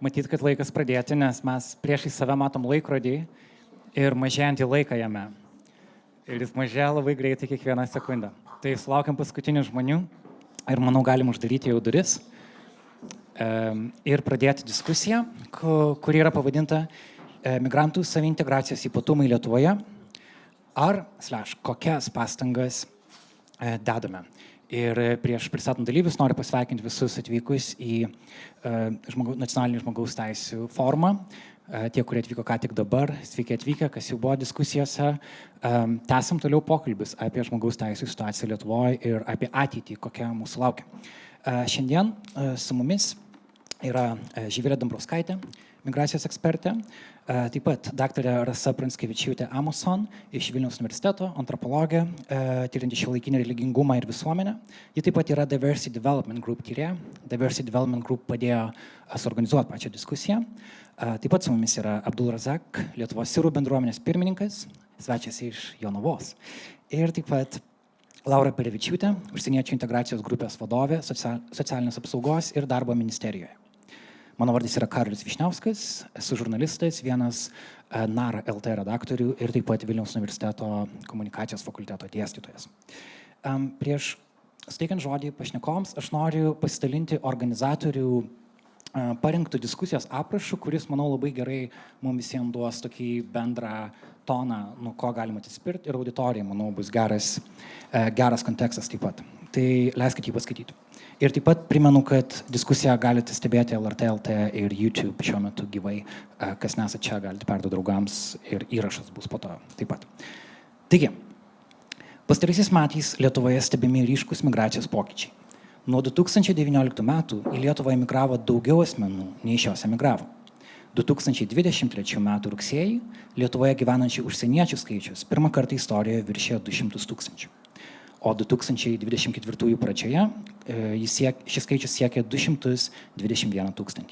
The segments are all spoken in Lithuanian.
Matyt, kad laikas pradėti, nes mes priešai save matom laikrodį ir mažėjantį laiką jame. Ir jis mažėja labai greitai kiekvieną sekundę. Tai sulaukiam paskutinių žmonių ir manau galim uždaryti jau duris ir pradėti diskusiją, kuri yra pavadinta Migrantų saviintegracijos ypatumai Lietuvoje kokias pastangas dedame. Ir prieš pristatant dalyvius noriu pasveikinti visus atvykus į nacionalinį žmogaus teisių forumą. Tie, kurie atvyko ką tik dabar, sveiki atvykę, kas jau buvo diskusijose. Tęsiam toliau pokalbis apie žmogaus teisių situaciją Lietuvoje ir apie ateitį, kokia mūsų laukia. Šiandien su mumis yra Živilė Dambrauskaitė, migracijos ekspertė, taip pat daktarė Rasa Pranskevičiūtė Amoson iš Vilniaus universiteto, antropologė, tyrinti šiuolaikinį religingumą ir visuomenę. Ji taip pat yra Diversity Development Group tyrėja. Diversity Development Group padėjo suorganizuoti pačią diskusiją. Taip pat su mumis yra Abdul Razak, Lietuvos sirų bendruomenės pirmininkas, svečias iš Jonavos. Ir taip pat Laura Perevičiūtė, užsieniečių integracijos grupės vadovė socialinės apsaugos ir darbo ministerijoje. Mano vardas yra Karolis Višniauskas, esu žurnalistas, vienas NARA LT redaktorių ir taip pat Vilniaus universiteto komunikacijos fakulteto dėstytojas. Prieš steikiant žodį pašnekovams, aš noriu pasidalinti organizatorių parinktų diskusijos aprašų, kuris, manau, labai gerai mums visiems duos tokį bendrą toną, nuo ko galima atsispirti ir auditorijai, manau, bus geras kontekstas taip pat. Tai leiskit jį paskaityti. Ir taip pat primenu, kad diskusiją galite stebėti LRT LT ir YouTube šiuo metu gyvai. Kas nesat čia, galite perduoti draugams ir įrašas bus po to taip pat. Taigi, pastaraisiais metais Lietuvoje stebimi ryškus migracijos pokyčiai. Nuo 2019 metų į Lietuvą emigravo daugiau asmenų, nei iš jos emigravo. 2023 metų rugsėjį Lietuvoje gyvenančių užsieniečių skaičius pirmą kartą istorijoje viršėjo 200 000. O 2024 pradžioje šis skaičius siekė 221 000.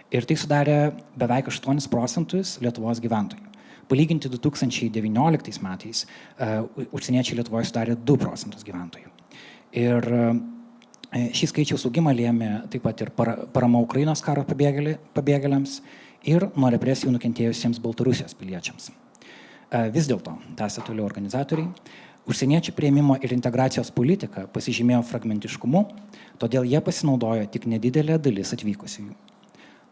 Ir tai sudarė beveik 8% Lietuvos gyventojų. Palyginti 2019 metais užsieniečiai Lietuvoje sudarė 2% gyventojų. Ir šį skaičiaus augimą lėmė taip pat ir parama Ukrainos karo pabėgėliams ir nuo represijų nukentėjusiems Baltarusijos piliečiams. Vis dėlto, tęsia toliau organizatoriai, užsieniečių priėmimo ir integracijos politika pasižymėjo fragmentiškumu, todėl jie pasinaudojo tik nedidelė dalis atvykusiųjų.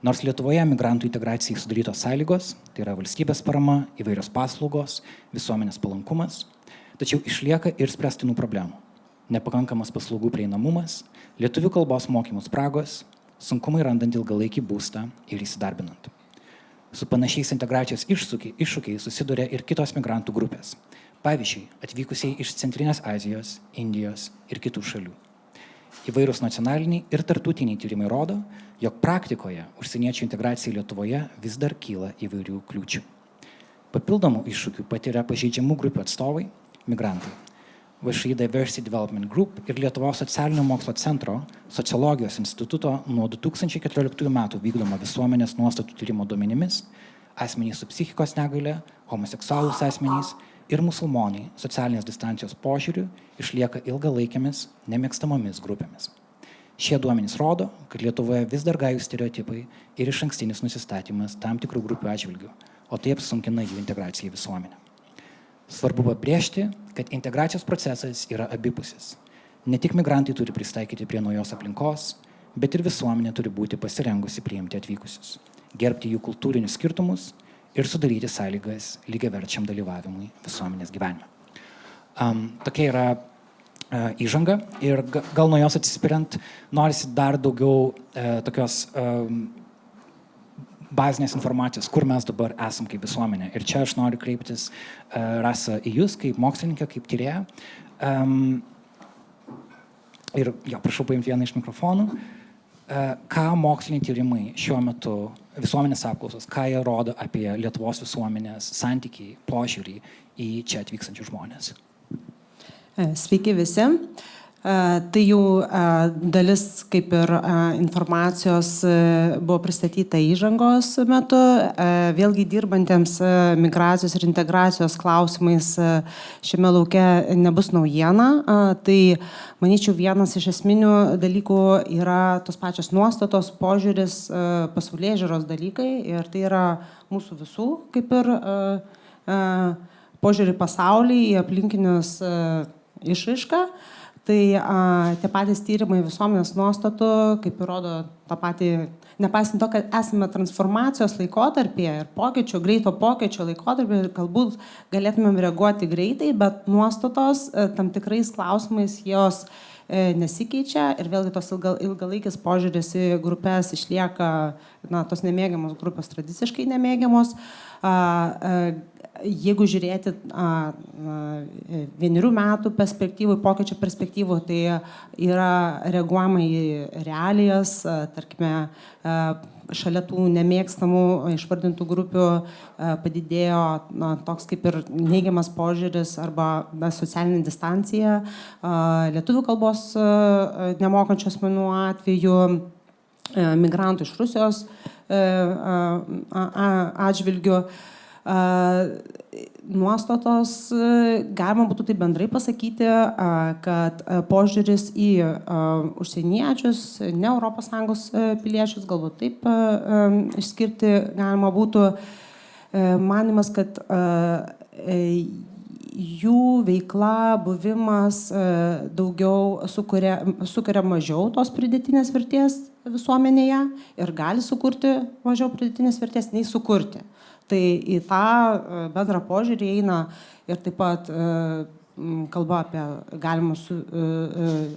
Nors Lietuvoje migrantų integracijai sudarytos sąlygos, tai yra valstybės parama, įvairios paslaugos, visuomenės palankumas, tačiau išlieka ir spręstinų problemų. Nepakankamas paslaugų prieinamumas, lietuvių kalbos mokymų spragos, sunkumai randant ilgalaikį būstą ir įsidarbinant. Su panašiais integracijos iššūkiais susiduria ir kitos migrantų grupės. Pavyzdžiui, atvykusiai iš Centrinės Azijos, Indijos ir kitų šalių. Įvairūs nacionaliniai ir tarptautiniai tyrimai rodo, jog praktikoje užsieniečių integracijai Lietuvoje vis dar kyla įvairių kliūčių. Papildomų iššūkių patiria pažeidžiamų grupių atstovai, migrantai. VŠI Diversity Development Group ir Lietuvos socialinio mokslo centro sociologijos instituto nuo 2014 metų vykdomo visuomenės nuostatų tyrimo duomenimis asmenys su psichikos negalia, homoseksualūs asmenys ir musulmonai socialinės distancijos požiūriu išlieka ilgalaikėmis, nemėgstamomis grupėmis. Šie duomenys rodo, kad Lietuvoje vis dar gajūs stereotipai ir išankstinis nusistatymas tam tikrų grupių atžvilgių, o tai apsunkina jų integraciją į visuomenę. Svarbu pabrėžti, kad integracijos procesas yra abipusis. Ne tik migrantai turi pristaikyti prie naujos aplinkos, bet ir visuomenė turi būti pasirengusi priimti atvykusius, gerbti jų kultūrinius skirtumus ir sudaryti sąlygas lygiaverčiam dalyvavimui visuomenės gyvenime. Tokia yra įžanga ir gal nuo jos atsispiriant norisi dar daugiau tokios bazinės informacijos, kur mes dabar esam kaip visuomenė. Ir čia aš noriu kreiptis, Rasa, į jūs kaip mokslininkę, kaip tyrėją. Ir prašau paimti vieną iš mikrofonų. Ką moksliniai tyrimai šiuo metu, visuomenės apklausos, ką jie rodo apie Lietuvos visuomenės santykį, požiūrį į čia atvykstančius žmonės? Sveiki visi. Tai jau dalis kaip ir informacijos buvo pristatyta įžangos metu. Vėlgi dirbantiems migracijos ir integracijos klausimais šiame lauke nebus naujiena. Tai, manyčiau, vienas iš esminių dalykų yra tos pačios nuostatos, požiūris, pasaulėžiūros dalykai. Ir tai yra mūsų visų kaip ir požiūrį pasaulį, į aplinkinius išraišką. Tai tie patys tyrimai visuomenės nuostatų, kaip ir rodo tą patį, nepaisant to, kad esame transformacijos laikotarpyje ir pokyčio, greito pokyčio laikotarpyje, galbūt galėtumėm reaguoti greitai, bet nuostatos tam tikrais klausimais jos nesikeičia ir vėlgi tos ilgalaikis požiūris į grupės išlieka, tos nemėgiamos grupės tradiciškai nemėgiamos. Jeigu žiūrėti 1 metų perspektyvų, pokyčio perspektyvų, tai yra reaguojama į realijas, tarkime, šalia tų nemėgstamų išvardintų grupių padidėjo toks kaip ir neigiamas požiūris arba socialinė distancija lietuvių kalbos nemokančių asmenų atveju, migrantų iš Rusijos atžvilgiu. Nuostatos, galima būtų tai bendrai pasakyti, kad požiūris į užsieniečius, ne ES piliečius, galbūt taip išskirti galima būtų, manimas, kad jų veikla, buvimas daugiau sukuria mažiau tos pridėtinės vertės visuomenėje ir gali sukurti mažiau pridėtinės vertės nei sukurti. Tai į tą bendrą požiūrį eina ir taip pat kalba apie galimus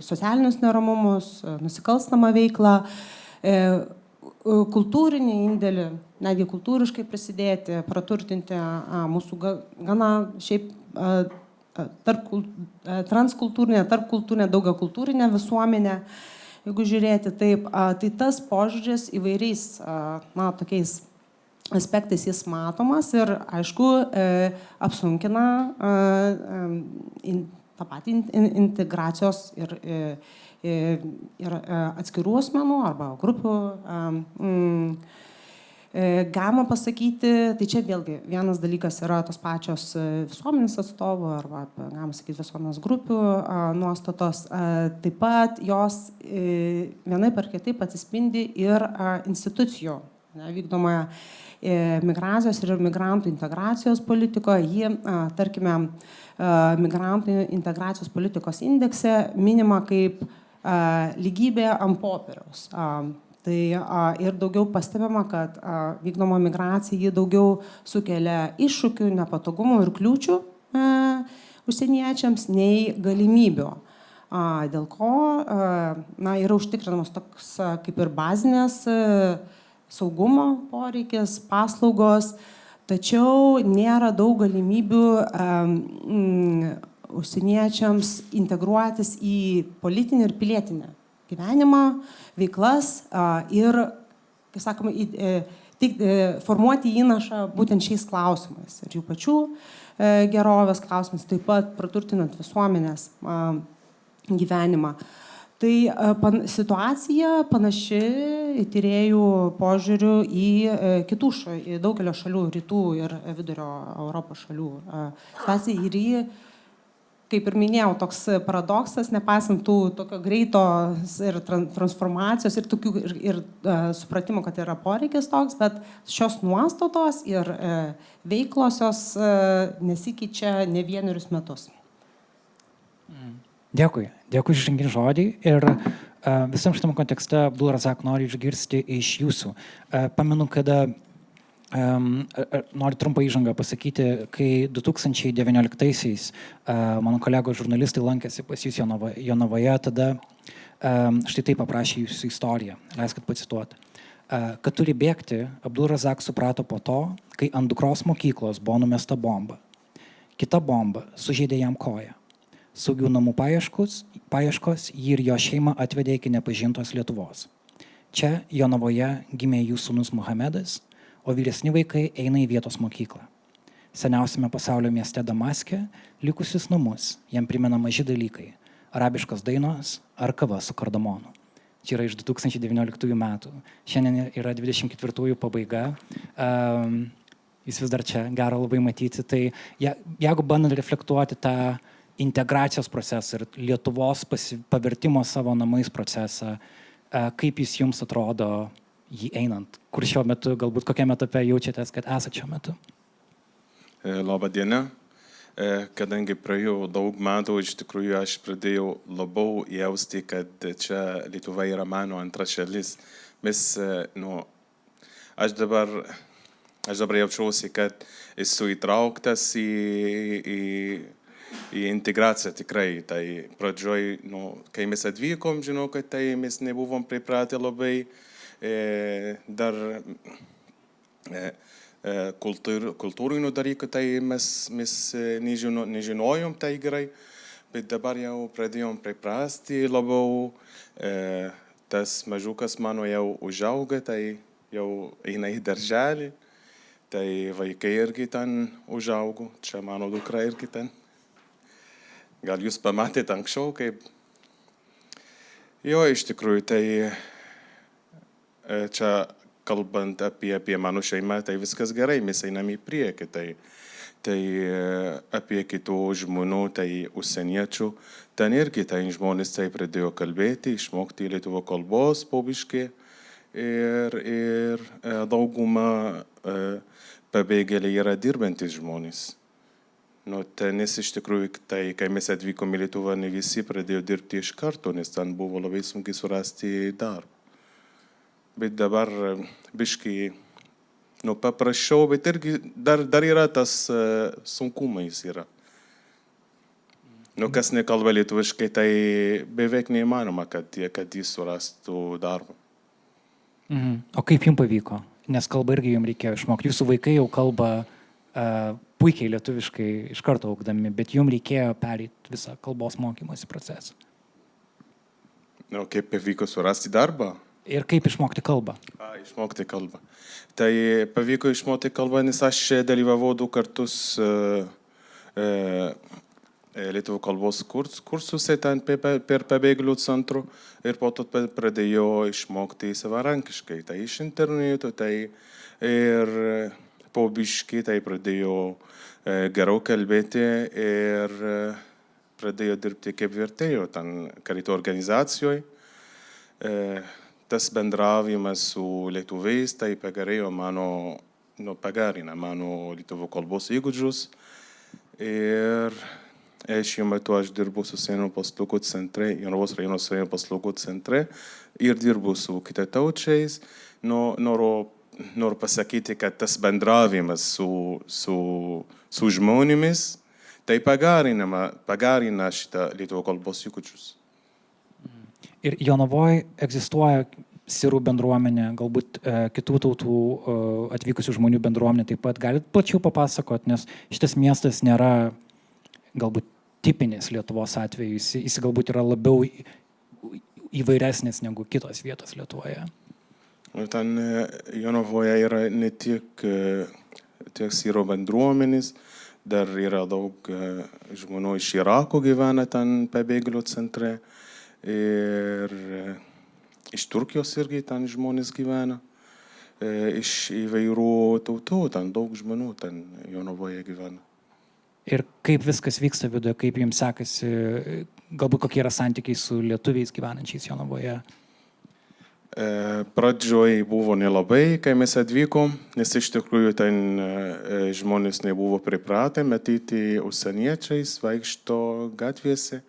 socialinius neramumus, nusikalstamą veiklą, kultūrinį indėlį, netgi kultūriškai prisidėti, praturtinti mūsų gana šiaip transkultūrinę, tarpkultūrinę, daugiakultūrinę visuomenę. Jeigu žiūrėti taip, tai tas požiūris įvairiais tokiais aspektais jis matomas ir, aišku, apsunkina tą patį integracijos ir atskirų asmenų arba grupių. Galima pasakyti, tai čia vėlgi vienas dalykas yra tos pačios visuomenės atstovų arba, galima sakyti, visuomenės grupių nuostatos. Taip pat jos vienaip ar kitaip atsispindi ir institucijų vykdomoje migracijos ir migrantų integracijos politikoje. Ji, tarkime, migrantų integracijos politikos indekse minima kaip lygybė ant popieriaus. Tai ir daugiau pastebima, kad vykdoma migracija ji daugiau sukelia iššūkių, nepatogumų ir kliūčių užsieniečiams nei galimybių. Dėl ko yra užtikrinamas toks kaip ir bazinės saugumo poreikis, paslaugos, tačiau nėra daug galimybių užsieniečiams integruotis į politinį ir pilietinį gyvenimą, veiklas ir, kaip sakoma, formuoti įnašą būtent šiais klausimais ir jų pačių gerovės klausimais, taip pat praturtinant visuomenės gyvenimą. Tai situacija panaši tyrėjų požiūrių į daugelio šalių, rytų ir vidurio Europos šalių situacija. Ir jį, kaip ir minėjau, toks paradoksas, nepaisant tų tokio greito ir transformacijos ir supratimo, kad yra poreikis toks, bet šios nuostatos ir veiklosios nesikeičia ne 1 metus. Dėkui už žanginį žodį ir visam šitam kontekste Abdulrazak noriu išgirsti iš jūsų. Pamenu, kada noriu trumpą įžangą pasakyti, kai 2019-aisiais mano kolegos žurnalistai lankėsi pas jūs Jonavoje, tada štai taip paprašė jūsų istoriją, leiskit pacituoti. Kad turi bėgti, Abdulrazak suprato po to, kai ant dukros mokyklos buvo numesta bomba. Kita bomba sužeidė jam koją. Saugių namų paieškos jį ir jo šeimą atvedė iki nepažintos Lietuvos. Čia Jonavoje gimė jų sūnus Muhamedas, o vyresni vaikai eina į vietos mokyklą. Seniausiame pasaulio mieste Damaske likusius namus jam primena maži dalykai. arabiškos dainos ar kava su kardamonu. Čia yra iš 2019 metų. Šiandien yra 24 pabaiga. Jis vis dar čia, gera labai matyti. Tai jeigu bandant reflektuoti tą integracijos procesą ir Lietuvos pavertimo savo namais procesą, kaip jis jums atrodo jį einant? Kur šiuo metu, galbūt kokiame etape jaučiatės, kad esate šiuo metu? Labą dieną. Kadangi praėjo daug metų, iš tikrųjų aš pradėjau labiau jausti, kad čia Lietuva yra mano antra šalis. Aš dabar jaučiuosi, kad esu įtrauktas į integraciją tikrai. Tai pradžioj, kai mes atvykom, žinau, kad tai mes nebuvom pripratę labai dar kultūrinių dalykų, tai mes nežinojom tai gerai, bet dabar jau pradėjom priprasti labiau. Tas mažiukas mano jau užauga, tai jau eina į darželį, tai vaikai irgi ten užaugo, čia mano dukra irgi ten. Gal jūs pamatėte anksčiau, kaip... Jo, iš tikrųjų, tai čia kalbant apie mano šeimą, tai viskas gerai, mes einam į priekį. Tai apie kitų žmonių, tai užsieniečių, ten irgi tai žmonės tai pradėjo kalbėti, išmokti lietuvių kalbos po biškį ir dauguma pabėgėliai yra dirbantis žmonės. Nes iš tikrųjų, tai kai mes atvykom į Lietuvą, ne visi pradėjo dirbti iš karto, nes ten buvo labai sunkiai surasti darbą. Bet dabar biškai paprasčiau, bet irgi dar yra tas sunkumais yra. Kas nekalba lietuviškai, tai beveik neįmanoma, kad jis surastų darbą. O kaip jums pavyko? Nes kalbą irgi jums reikėjo išmokti. Jūsų vaikai jau kalba puikiai lietuviškai iš karto augdami, bet jums reikėjo pereiti visą kalbos mokymosi procesą. Kaip pavyko surasti darbą? Ir kaip išmokti kalbą? Išmokti kalbą. Tai pavyko išmokti kalbą, nes aš dalyvavau 2 kartus lietuvių kalbos kursuose ten per pabėgėlių centrų ir po to pradėjau išmokti savarankiškai. Tai iš interneto, tai ir po biškį tai pradėjau geriau kalbėti ir pradėjau dirbti kaip vertėjo ten karito organizacijoje. Tas bendravimas su lietuviais, tai pagerino mano lietuvių kalbos įgūdžius. Ir šiuo metu aš dirbu su Senų paslaugų centre, Jonavos rajono Senų paslaugų centre ir dirbu su kitataučiais. Noriu pasakyti, kad tas bendravimas su žmonėmis, tai pagerina šitą lietuvių kalbos įgūdžius. Ir Jonavoje egzistuoja sirų bendruomenė, galbūt kitų tautų atvykusių žmonių bendruomenė taip pat. Galit plačiau papasakot, nes šitas miestas nėra galbūt tipinis Lietuvos atveju, jis galbūt yra labiau įvairesnis negu kitos vietos Lietuvoje. Ten Jonavoje yra ne tiek sirų bendruomenės, dar yra daug žmonių iš Irako gyvena ten pabėgėlių centre. Ir iš Turkijos irgi ten žmonės gyvena, iš įvairių tautų, ten daug žmonių ten Jonavoje gyvena. Ir kaip viskas vyksta viduje, kaip jums sekasi, galbūt kokie yra santykiai su lietuviais gyvenančiais Jonavoje? Pradžioj buvo nelabai, kai mes atvykom, nes iš tikrųjų ten žmonės nebuvo pripratę matyti užsieniečiais, vaikšto gatvėse.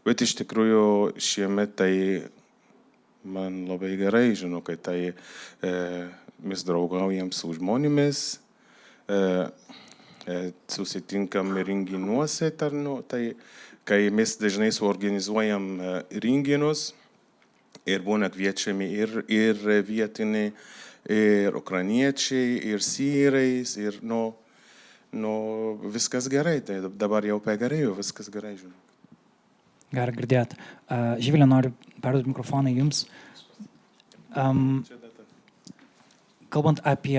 Bet iš tikrųjų šiemet tai man labai gerai, žinau, kad tai mes draugaujam su žmonėmis, susitinkam renginiuose, tai kai mes dažnai suorganizuojam renginius ir būna kviečiami ir vietiniai, ir ukrainiečiai, ir syrais, ir viskas gerai, tai dabar jau pagerėjo, viskas gerai, žinau. Gerai girdėt. Živilė, noriu perduoti mikrofoną jums. Kalbant apie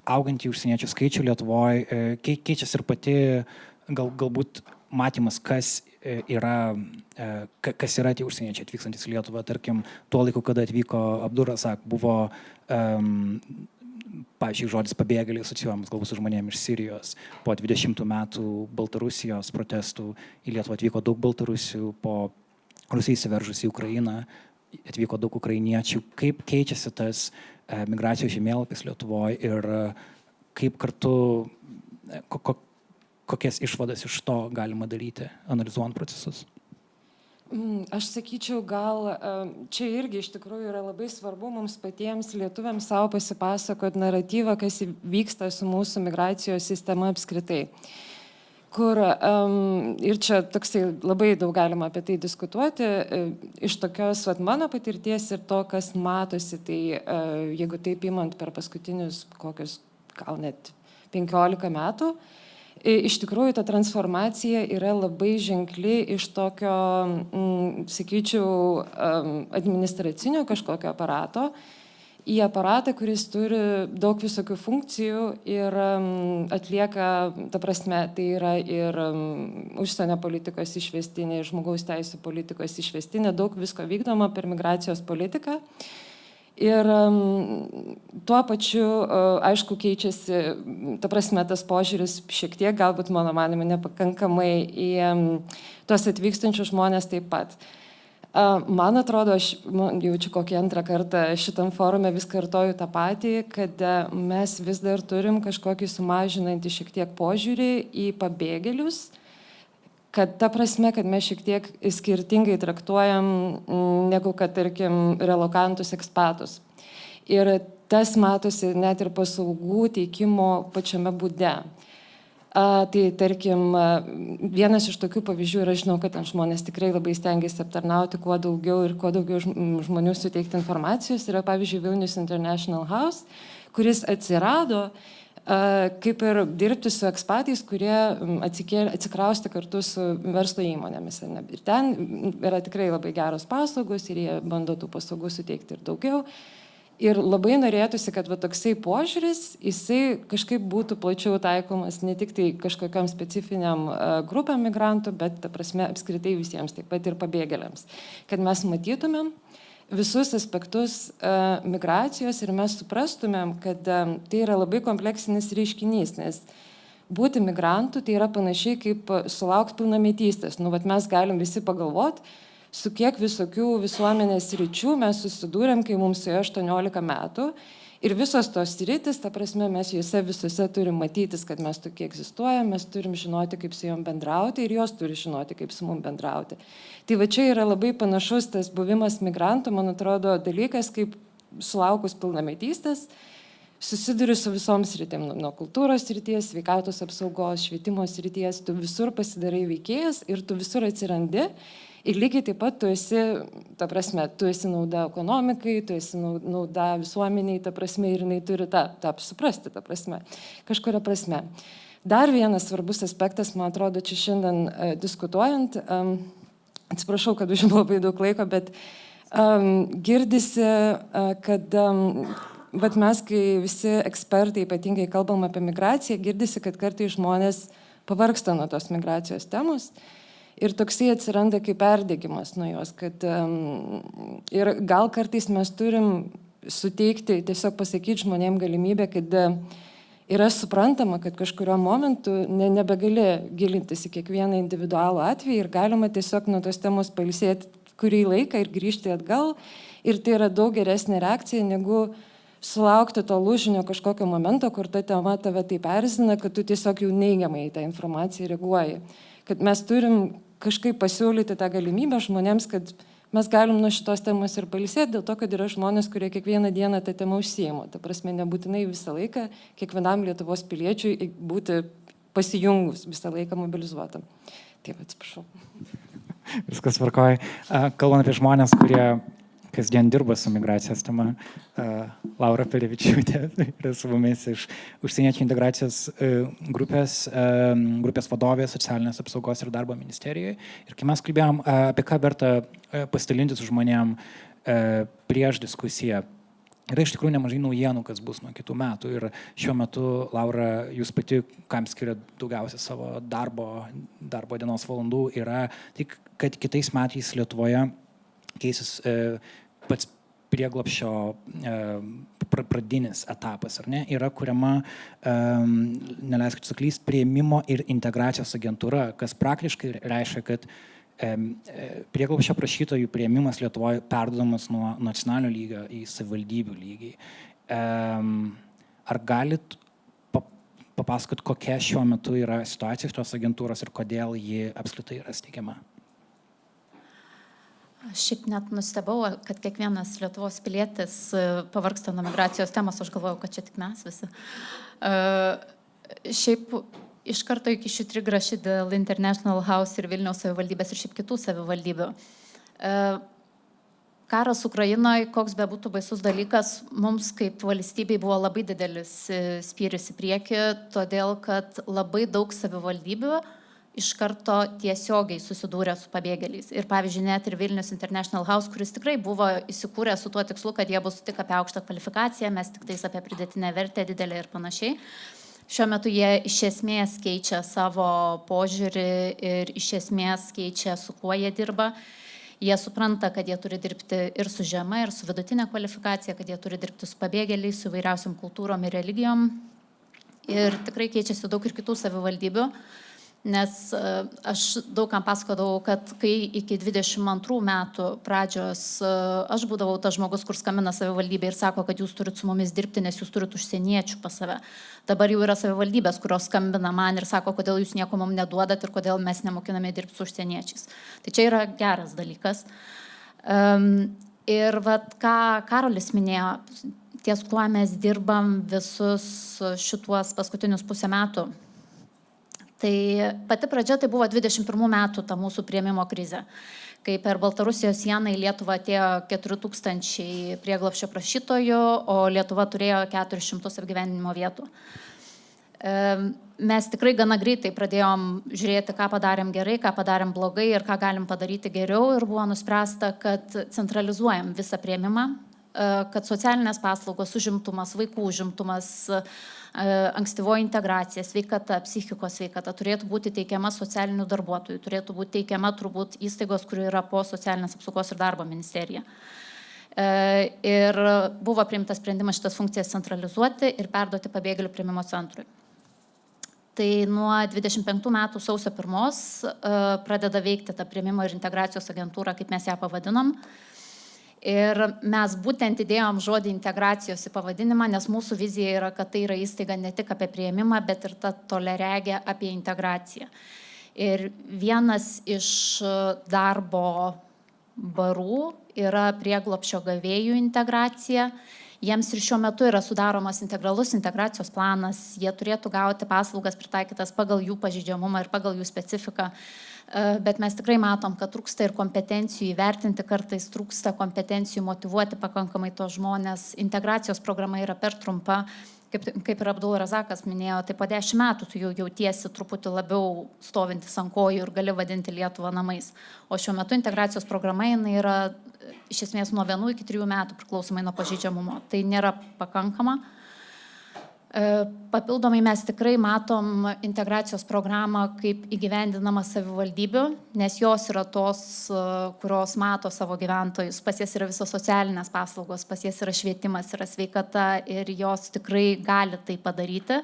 augantį užsieniečių skaičių Lietuvoje, keičiasi ir pati galbūt matymas, kas yra tie užsieniečiai atvykstantis į Lietuvą. Tarkim, tuo laiku, kada atvyko Abdurrazak, buvo, pavyzdžiui, žodis pabėgėliai asocijuojamas galbūt su žmonėmis iš Sirijos. Po 20 metų Baltarusijos protestų į Lietuvą atvyko daug baltarusių, po Rusijai įsiveržus į Ukrainą atvyko daug ukrainiečių. Kaip keičiasi tas migracijos žemėlapis Lietuvoje ir kaip kartu, kokias išvadas iš to galima daryti, analizuojant procesus? Aš sakyčiau, gal čia irgi iš tikrųjų yra labai svarbu mums patiems lietuviams savo pasipasakoti naratyvą, kas vyksta su mūsų migracijos sistema apskritai. Kur, ir čia toksai labai daug galima apie tai diskutuoti, iš tokios mano patirties ir to, kas matosi, tai jeigu taip imant per paskutinius kokius gal net 15 metų, iš tikrųjų ta transformacija yra labai ženkli iš tokio, sakyčiau, administracinio kažkokio aparato į aparatą, kuris turi daug visokių funkcijų ir atlieka, ta prasme, tai yra ir užsienio politikos išvestinė, ir žmogaus teisų politikos išvestinė, daug visko vykdoma per migracijos politiką. Ir tuo pačiu, aišku, keičiasi, ta prasme, tas požiūris šiek tiek, galbūt mano manimu, nepakankamai į tuos atvykstančius žmonės taip pat. Man atrodo, aš jaučiu kokį antrą kartą šitam forume vis kartoju tą patį, kad mes vis dar turim kažkokį sumažinantį šiek tiek požiūrį į pabėgėlius, kad ta prasme, kad mes šiek tiek skirtingai traktuojam negu kad, tarkim, relokantus ekspatus. Ir tas matosi net ir paslaugų teikimo pačiame būde. Tai tarkim, vienas iš tokių pavyzdžių yra, žinau, kad žmonės tikrai labai stengiasi aptarnauti kuo daugiau ir kuo daugiau žmonių suteikti informacijos. Yra, pavyzdžiui, Vilnius International House, kuris atsirado kaip ir dirbti su ekspatais, kurie atsikrausti kartu su verslo įmonėmis. Ir ten yra tikrai labai geros paslaugos ir jie bando tų paslaugų suteikti ir daugiau. Ir labai norėtųsi, kad toksai požiūris, jisai kažkaip būtų plačiau taikomas ne tik tai kažkokiam specifiniam grupėm migrantų, bet, ta prasme, apskritai visiems, taip pat ir pabėgėliams. Kad mes matytumėm visus aspektus migracijos ir mes suprastumėm, kad tai yra labai kompleksinis reiškinys, nes būti migrantų tai yra panašiai kaip sulaukti pilnametystės. Mes galim visi pagalvoti, su kiek visokių visuomenės ryčių mes susidūrėm, kai mums suėjo 18 metų. Ir visos tos rytis, ta prasme, mes juose visose turim matytis, kad mes tokie egzistuojam, mes turim žinoti, kaip su jom bendrauti ir jos turi žinoti, kaip su mum bendrauti. Tai va čia yra labai panašus tas buvimas migrantų, man atrodo, dalykas, kaip sulaukus pilnametystės, susiduri su visom sritim, nuo kultūros srities, sveikatos apsaugos, švietimo srities, tu visur pasidarai veikėjas ir tu visur atsirandi. Ir lygiai taip pat tu esi, ta prasme, tu esi nauda ekonomikai, tu esi nauda visuomeniai, ta prasme, ir jinai turi tą suprasti, ta prasme, kažkuria prasme. Dar vienas svarbus aspektas, man atrodo, čia šiandien diskutuojant, atsiprašau, kad užimu labai daug laiko, bet girdisi, kad mes, kai visi ekspertai ypatingai kalbam apie migraciją, girdisi, kad kartais žmonės pavargsta nuo tos migracijos temos. Ir toksai atsiranda kaip perdegimas nuo jos, kad ir gal kartais mes turim suteikti, tiesiog pasakyti žmonėm galimybę, kad yra suprantama, kad kažkurio momentu nebegali gilintis į kiekvieną individualų atvejį ir galima tiesiog nuo tos temos pailsėti kurį laiką ir grįžti atgal. Ir tai yra daug geresnė reakcija, negu sulaukti to lūžinio kažkokio momento, kur ta tema tave taip erzina, kad tu tiesiog jau neigiamai į tą informaciją reaguoji. Kad mes turim kažkaip pasiūlyti tą galimybę žmonėms, kad mes galim nuo šitos temos ir pailsėti, dėl to, kad yra žmonės, kurie kiekvieną dieną tą temą užsiima. Ta prasme, nebūtinai visą laiką kiekvienam Lietuvos piliečiui būti pasijungus, visą laiką mobilizuotam. Taip, atsiprašau. Viskas tvarkoja. Kalbant apie žmonės, kurie kasdien dirba su migracijos tema, Laura Pelevičiūtė yra su mumis iš užsieniečių integracijos grupės vadovė socialinės apsaugos ir darbo ministerijoje. Ir kai mes kalbėjom apie ką verta pasidalinti su žmonėm prieš diskusiją, yra iš tikrųjų nemažai naujienų, kas bus nuo kitų metų. Ir šiuo metu, Laura, jūs pati, kam skiria daugiausia savo darbo dienos valandų, yra tik, kad kitais metais Lietuvoje keisis pats prieglobsčio pradinis etapas, ar ne? Yra kuriama, neleiskit suklyst, priėmimo ir integracijos agentūra, kas praktiškai reiškia, kad prieglobsčio prašytojų priėmimas Lietuvoje perduodamas nuo nacionalinio lygio į savivaldybių lygį. Ar galit papasakot, kokia šiuo metu yra situacija šios agentūros ir kodėl ji apskritai yra steigiama? Šiaip net nustebau, kad kiekvienas Lietuvos pilietis pavargsta nuo migracijos temos, aš galvojau, kad čia tik mes visi. Šiaip iš karto iki šių trigrašį dėl International House ir Vilniaus savivaldybės ir šiaip kitų savivaldybių. Karas Ukrainoje, koks be būtų baisus dalykas, mums kaip valstybei buvo labai didelis spyris į priekį, todėl kad labai daug savivaldybių iš karto tiesiogiai susidūrė su pabėgėliais. Ir pavyzdžiui, net ir Vilnius International House, kuris tikrai buvo įsikūręs su tuo tikslu, kad jie bus tik apie aukštą kvalifikaciją, mes tik tais apie pridėtinę vertę didelę ir panašiai. Šiuo metu jie iš esmės keičia savo požiūrį ir iš esmės keičia, su kuo jie dirba. Jie supranta, kad jie turi dirbti ir su žema, ir su vidutinė kvalifikacija, kad jie turi dirbti su pabėgėliais, su įvairiausiam kultūrom ir religijom. Ir tikrai keičiasi daug ir kitų savivaldybių. Nes aš daugam pasakodavau, kad kai iki 22 metų pradžios aš būdavau tas žmogus, kur skambina savivaldybė ir sako, kad jūs turit su mumis dirbti, nes jūs turit užsieniečių pas save. Dabar jau yra savivaldybės, kurios skambina man ir sako, kodėl jūs nieko mums neduodat ir kodėl mes nemokiname dirbti su užsieniečiais. Tai čia yra geras dalykas. Ir vat, ką Karolis minėjo, ties kuo mes dirbam visus šituos paskutinius pusę metų. Tai pati pradžia tai buvo 21 metų ta mūsų priėmimo krizė, kai per Baltarusijos sieną į Lietuvą atėjo 4000 prieglobsčio prašytojų, o Lietuva turėjo 400 apgyvendinimo vietų. Mes tikrai gana greitai pradėjom žiūrėti, ką padarėm gerai, ką padarėm blogai ir ką galim padaryti geriau, ir buvo nuspręsta, kad centralizuojam visą priėmimą, kad socialinės paslaugos, užimtumas, vaikų užimtumas, ankstyvoji integracija, sveikata, psichikos sveikata turėtų būti teikiama socialinių darbuotojų, turėtų būti teikiama turbūt įstaigos, kuri yra po socialinės apsaugos ir darbo ministerija. Ir buvo priimtas sprendimas šitas funkcijas centralizuoti ir perduoti pabėgėlių priėmimo centrui. Tai nuo 25 metų sausio 1 pradeda veikti ta priėmimo ir integracijos agentūra, kaip mes ją pavadinom. Ir mes būtent įdėjom žodį integracijos į pavadinimą, nes mūsų vizija yra, kad tai yra įstaiga ne tik apie priėmimą, bet ir ta toleregė apie integraciją. Ir vienas iš darbo barų yra prieglobsčio gavėjų integracija. Jiems ir šiuo metu yra sudaromas integralus integracijos planas, jie turėtų gauti paslaugas pritaikytas pagal jų pažeidžiamumą ir pagal jų specifiką. Bet mes tikrai matom, kad trūksta ir kompetencijų įvertinti, kartais trūksta kompetencijų motyvuoti pakankamai tos žmonės. Integracijos programa yra per trumpa, kaip ir Abdul Razakas minėjo, tai po 10 metų tu jau jautiesi truputį labiau stovintis ant kojų ir gali vadinti Lietuvą namais. O šiuo metu integracijos programa yra iš esmės nuo 1 iki 3 metų priklausomai nuo pažeidžiamumo. Tai nėra pakankama. Papildomai mes tikrai matom integracijos programą kaip įgyvendinamą savivaldybių, nes jos yra tos, kurios mato savo gyventojus. Pas jas yra visos socialinės paslaugos, pas jas yra švietimas, yra sveikata ir jos tikrai gali tai padaryti.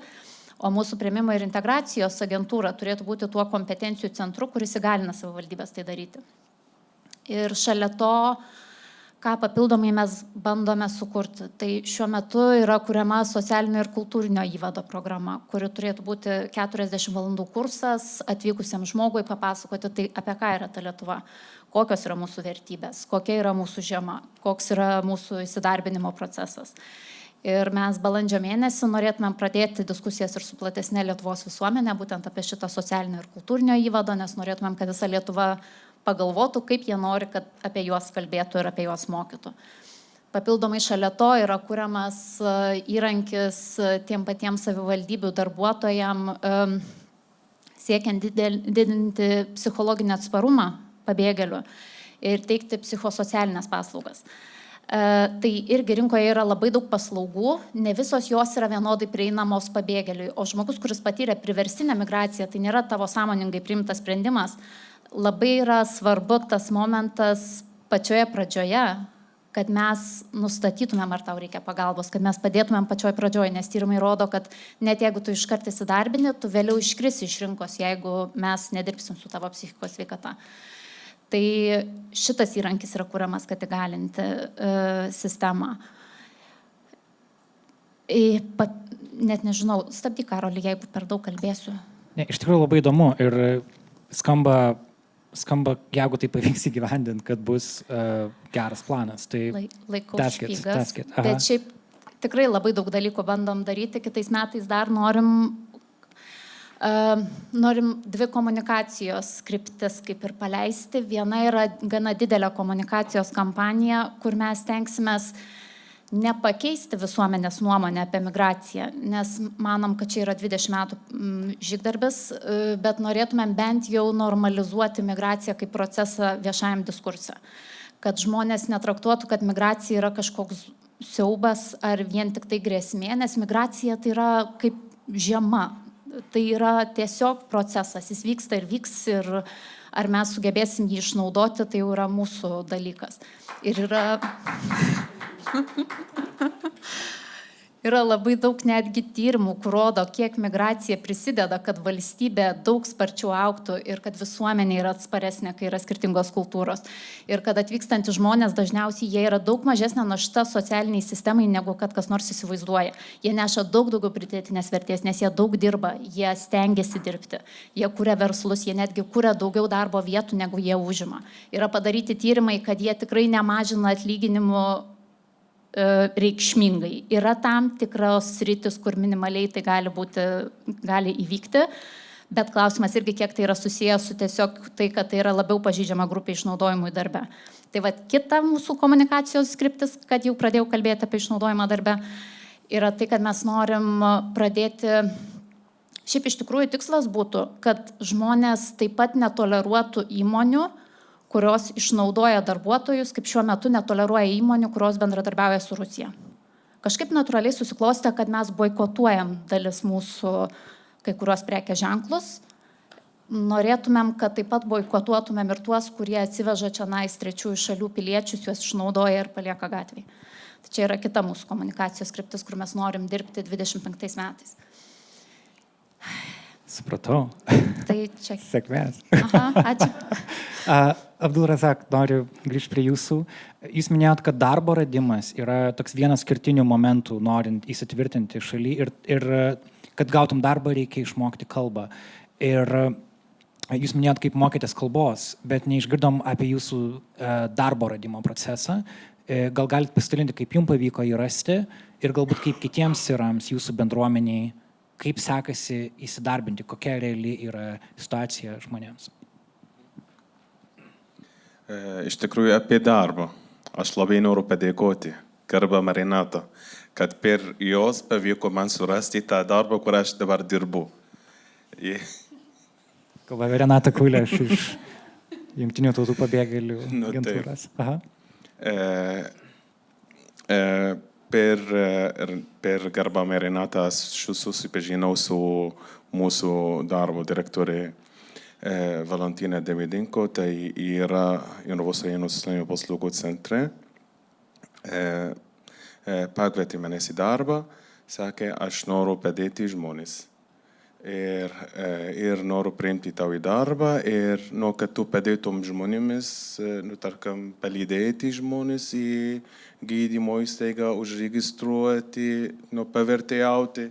O mūsų priėmimo ir integracijos agentūra turėtų būti tuo kompetencijų centru, kuris įgalina savivaldybės tai daryti. Ir šalia to, ką papildomai mes bandome sukurti. Tai šiuo metu yra kuriama socialinio ir kultūrinio įvado programa, kuri turėtų būti 40 valandų kursas atvykusiam žmogui papasakoti, tai apie ką yra ta Lietuva, kokios yra mūsų vertybės, kokia yra mūsų žema, koks yra mūsų įsidarbinimo procesas. Ir mes balandžio mėnesį norėtumėm pradėti diskusijas ir su platesnė Lietuvos visuomenė, būtent apie šitą socialinio ir kultūrinio įvado, nes norėtumėm, kad visa Lietuva pagalvotų, kaip jie nori, kad apie juos kalbėtų ir apie juos mokytų. Papildomai šalia to yra kuriamas įrankis tiem patiems savivaldybių darbuotojam, siekiant didinti psichologinį atsparumą pabėgėlių ir teikti psichosocialinės paslaugas. Tai irgi rinkoje yra labai daug paslaugų, ne visos jos yra vienodai prieinamos pabėgėliui, o žmogus, kuris patyrė priverstinę migraciją, tai nėra tavo sąmoningai priimtas sprendimas. Labai yra svarbu tas momentas pačioje pradžioje, kad mes nustatytumėm, ar tau reikia pagalbos, kad mes padėtumėm pačioje pradžioje, nes tyrimai rodo, kad net jeigu tu iškart įsidarbini, tu vėliau iškrisi iš rinkos, jeigu mes nedirbsim su tavo psichikos sveikata. Tai šitas įrankis yra kuriamas, kad įgalinti sistemą. Net nežinau, stabdyk, Karoli, jeigu per daug kalbėsiu. Ne, iš tikrųjų labai įdomu ir skamba, jeigu tai pavyks įgyvendinti, kad bus geras planas. Tai Laikau špygas, bet šiaip tikrai labai daug dalykų bandom daryti. Kitais metais dar norim 2 komunikacijos kryptis kaip ir paleisti. Viena yra gana didelė komunikacijos kampanija, kur mes tenksimės nepakeisti visuomenės nuomonę apie migraciją, nes manom, kad čia yra 20 metų žygdarbis, bet norėtumėm bent jau normalizuoti migraciją kaip procesą viešajam diskurse. Kad žmonės netraktuotų, kad migracija yra kažkoks siaubas ar vien tik tai grėsmė, nes migracija tai yra kaip žiema. Tai yra tiesiog procesas, jis vyksta ir vyks ir ar mes sugebėsim jį išnaudoti, tai jau yra mūsų dalykas. Ir yra labai daug netgi tyrimų, kur rodo, kiek migracija prisideda, kad valstybė daug sparčiau augtų ir kad visuomenė yra atsparesnė, kai yra skirtingos kultūros. Ir kad atvykstantys žmonės dažniausiai jie yra daug mažesnė našta socialiniai sistemai, negu kad kas nors įsivaizduoja. Jie neša daug daugiau pridėtinės vertės, nes jie daug dirba, jie stengiasi dirbti, jie kuria verslus, jie netgi kuria daugiau darbo vietų, negu jie užima. Yra padaryti tyrimai, kad jie tikrai nemažina atlyginimų reikšmingai. Yra tam tikros sritis, kur minimaliai tai gali įvykti, bet klausimas irgi, kiek tai yra susijęs su tiesiog tai, kad tai yra labiau pažeidžiama grupė išnaudojimui darbe. Tai va, kita mūsų komunikacijos skriptis, kad jau pradėjau kalbėti apie išnaudojimą darbe, yra tai, kad mes norim pradėti, šiaip iš tikrųjų tikslas būtų, kad žmonės taip pat netoleruotų įmonių, kurios išnaudoja darbuotojus, kaip šiuo metu netoleruoja įmonių, kurios bendradarbiauja su Rusija. Kažkaip natūraliai susiklostė, kad mes boikotuojam dalis mūsų kai kurios prekės ženklus. Norėtumėm, kad taip pat boikotuotumėm ir tuos, kurie atsiveža čia trečiųjų šalių piliečius, juos išnaudoja ir palieka gatvėje. Tai čia yra kita mūsų komunikacijos kryptis, kur mes norim dirbti 25 metais. Supratau. Tai čia. Sėkmės. Aha, ačiū. Abdulrazak, noriu grįžti prie jūsų. Jūs minėjot, kad darbo radimas yra toks vienas skirtinių momentų, norint įsitvirtinti šaly ir kad gautum darbą, reikia išmokti kalbą. Ir jūs minėjot, kaip mokėtės kalbos, bet neišgirdom apie jūsų darbo radimo procesą. Gal galite pasidalinti, kaip jums pavyko jį rasti ir galbūt kaip kitiems sirams jūsų bendruomeniai, kaip sekasi įsidarbinti, kokia reali yra situacija žmonėms? Iš tikrųjų apie darbą. Aš labai noriu padėkoti gerbiamą Renatą, kad per jos pavyko man surasti tą darbą, kur aš dabar dirbu. Kalba Renata Kuleš iš Jungtinių tautų pabėgėlių agentūros. Per gerbiamą Renatą aš susipažinau su mūsų darbo direktorė Valentina Demidinko, tai yra Jonavos rajono socialinių paslaugų centre. Pakvietė manęs į darbą, sakė, aš noriu padėti žmonės. Ir noriu priimti tau į darbą ir kad tu padėtum žmonėmis, tarkim, palydėti žmonės į gydymo įstaigą, užregistruoti, pavertėjauti.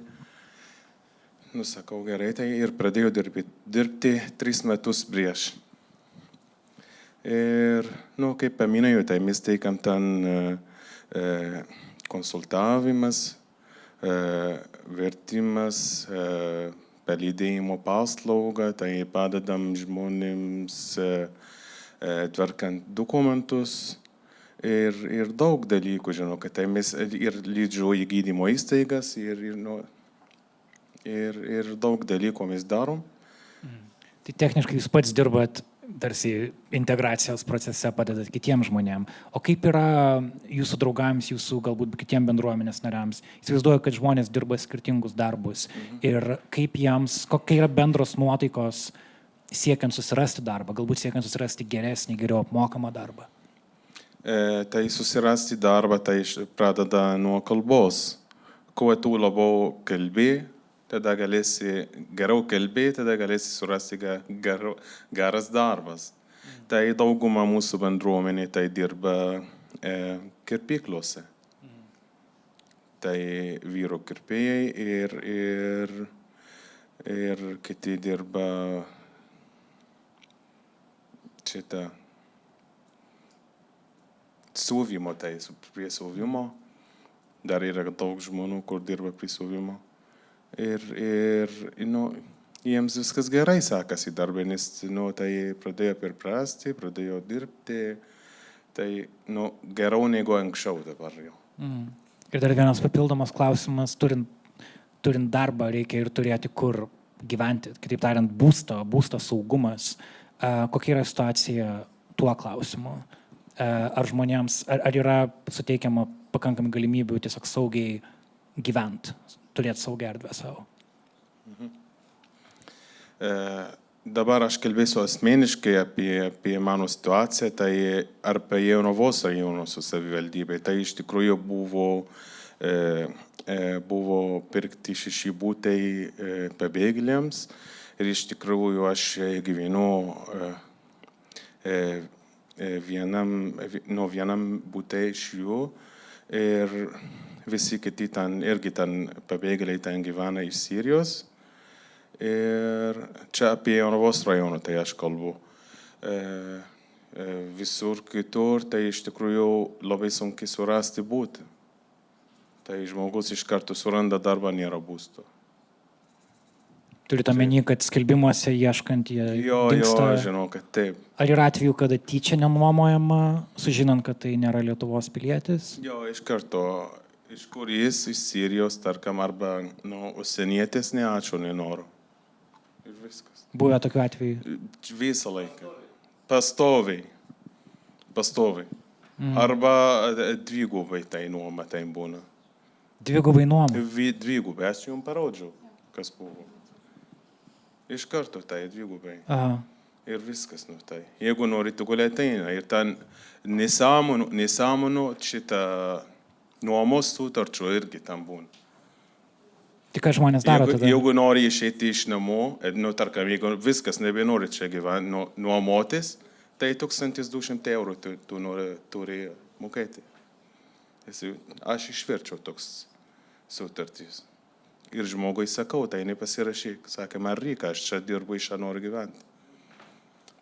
Sakau, gerai, tai ir pradėjau dirbti 3 metus prieš. Ir, kaip paminėjau, tai mes teikam ten konsultavimas, vertimas, palydėjimo paslaugą, tai padedam žmonėms tvarkant dokumentus ir daug dalykų, žinokit, tai mes ir lydžiu į gydymo įstaigas ir daug dalykų mes darom. Tai techniškai jūs pats dirbat tarsi integracijos procese padedat kitiems žmonėms. O kaip yra jūsų draugams, jūsų galbūt kitiems bendruomenės nariams? Įsivaizduoju, kad žmonės dirba skirtingus darbus. Ir kaip jiems, kokia yra bendros nuotaikos siekiant susirasti darbą, galbūt siekiant susirasti geresnį, geriau apmokamą darbą? Tai susirasti darbą, tai pradeda nuo kalbos. Kuo tu labiau kalbi, tada galėsi geriau kalbėti, tada galėsi surasti geras darbas. Tai dauguma mūsų bendruomenė tai dirba kirpyklose. Tai vyro kirpėjai ir kiti dirba šitą siuvimo, tai prie siuvimo. Dar yra daug žmonių, kur dirba prie siuvimo. Ir jiems viskas gerai sekasi darbė, nes tai pradėjo priprasti, pradėjo dirbti, tai geriau negu anksčiau dabar jau. Ir dar vienas papildomas klausimas, turint darbą reikia ir turėti kur gyventi, kitaip tariant, būsto saugumas. Kokia yra situacija tuo klausimu? Ar žmonėms, ar yra suteikiama pakankamai galimybių tiesiog saugiai gyventi? Turėti saugią erdvę savo. Dabar aš kalbėsiu asmeniškai apie mano situaciją, tai apie Jonavos rajono savivaldybę. Tai iš tikrųjų buvo pirkti 6 butai pabėgėliams ir iš tikrųjų aš gyvenu vienam bute iš jų ir visi kiti irgi pabėgėliai ten gyvena iš Sirijos. Ir čia apie Jonavos rajoną tai aš kalbu. Visur kitur tai iš tikrųjų labai sunkiai surasti būti. Tai žmogus iš karto suranda darbą, nėra būsto. Turite omeny, kad skelbimuose ieškant jie dingsta? Jo, žinau, kad taip. Ar yra atveju, kada tyčia nenuomojama, sužinant, kad tai nėra Lietuvos pilietis? Jo, iš karto. Iš kur jis, iš Sirijos, tarkam, arba užsienietis, ne ačiū, nenoriu. Ir viskas. Buvę tokių atvejų? Visą laiką. Pastoviai. Arba dvigubai tai nuoma tai būna. Dvigubai nuoma? Dvigubai, aš jums parodžiau, kas buvo. Iš karto tai dvigubai. Aha. Ir viskas, tai. Jeigu norite gulėti, eina. Ir ten nesąmonų šitą nuomos sutarčių irgi tam būna. Tik ką žmonės daro tada? Jeigu nori išeiti iš namų, tarkam, jeigu viskas nebenori čia gyventi, nuomotis, tai 1200 eurų tu turi mokėti. Aš išverčiau toks sutartys. Ir žmogui sakau, tai nepasirašyk. Sakė, man reikia, aš čia dirbu, iš čia noriu gyventi.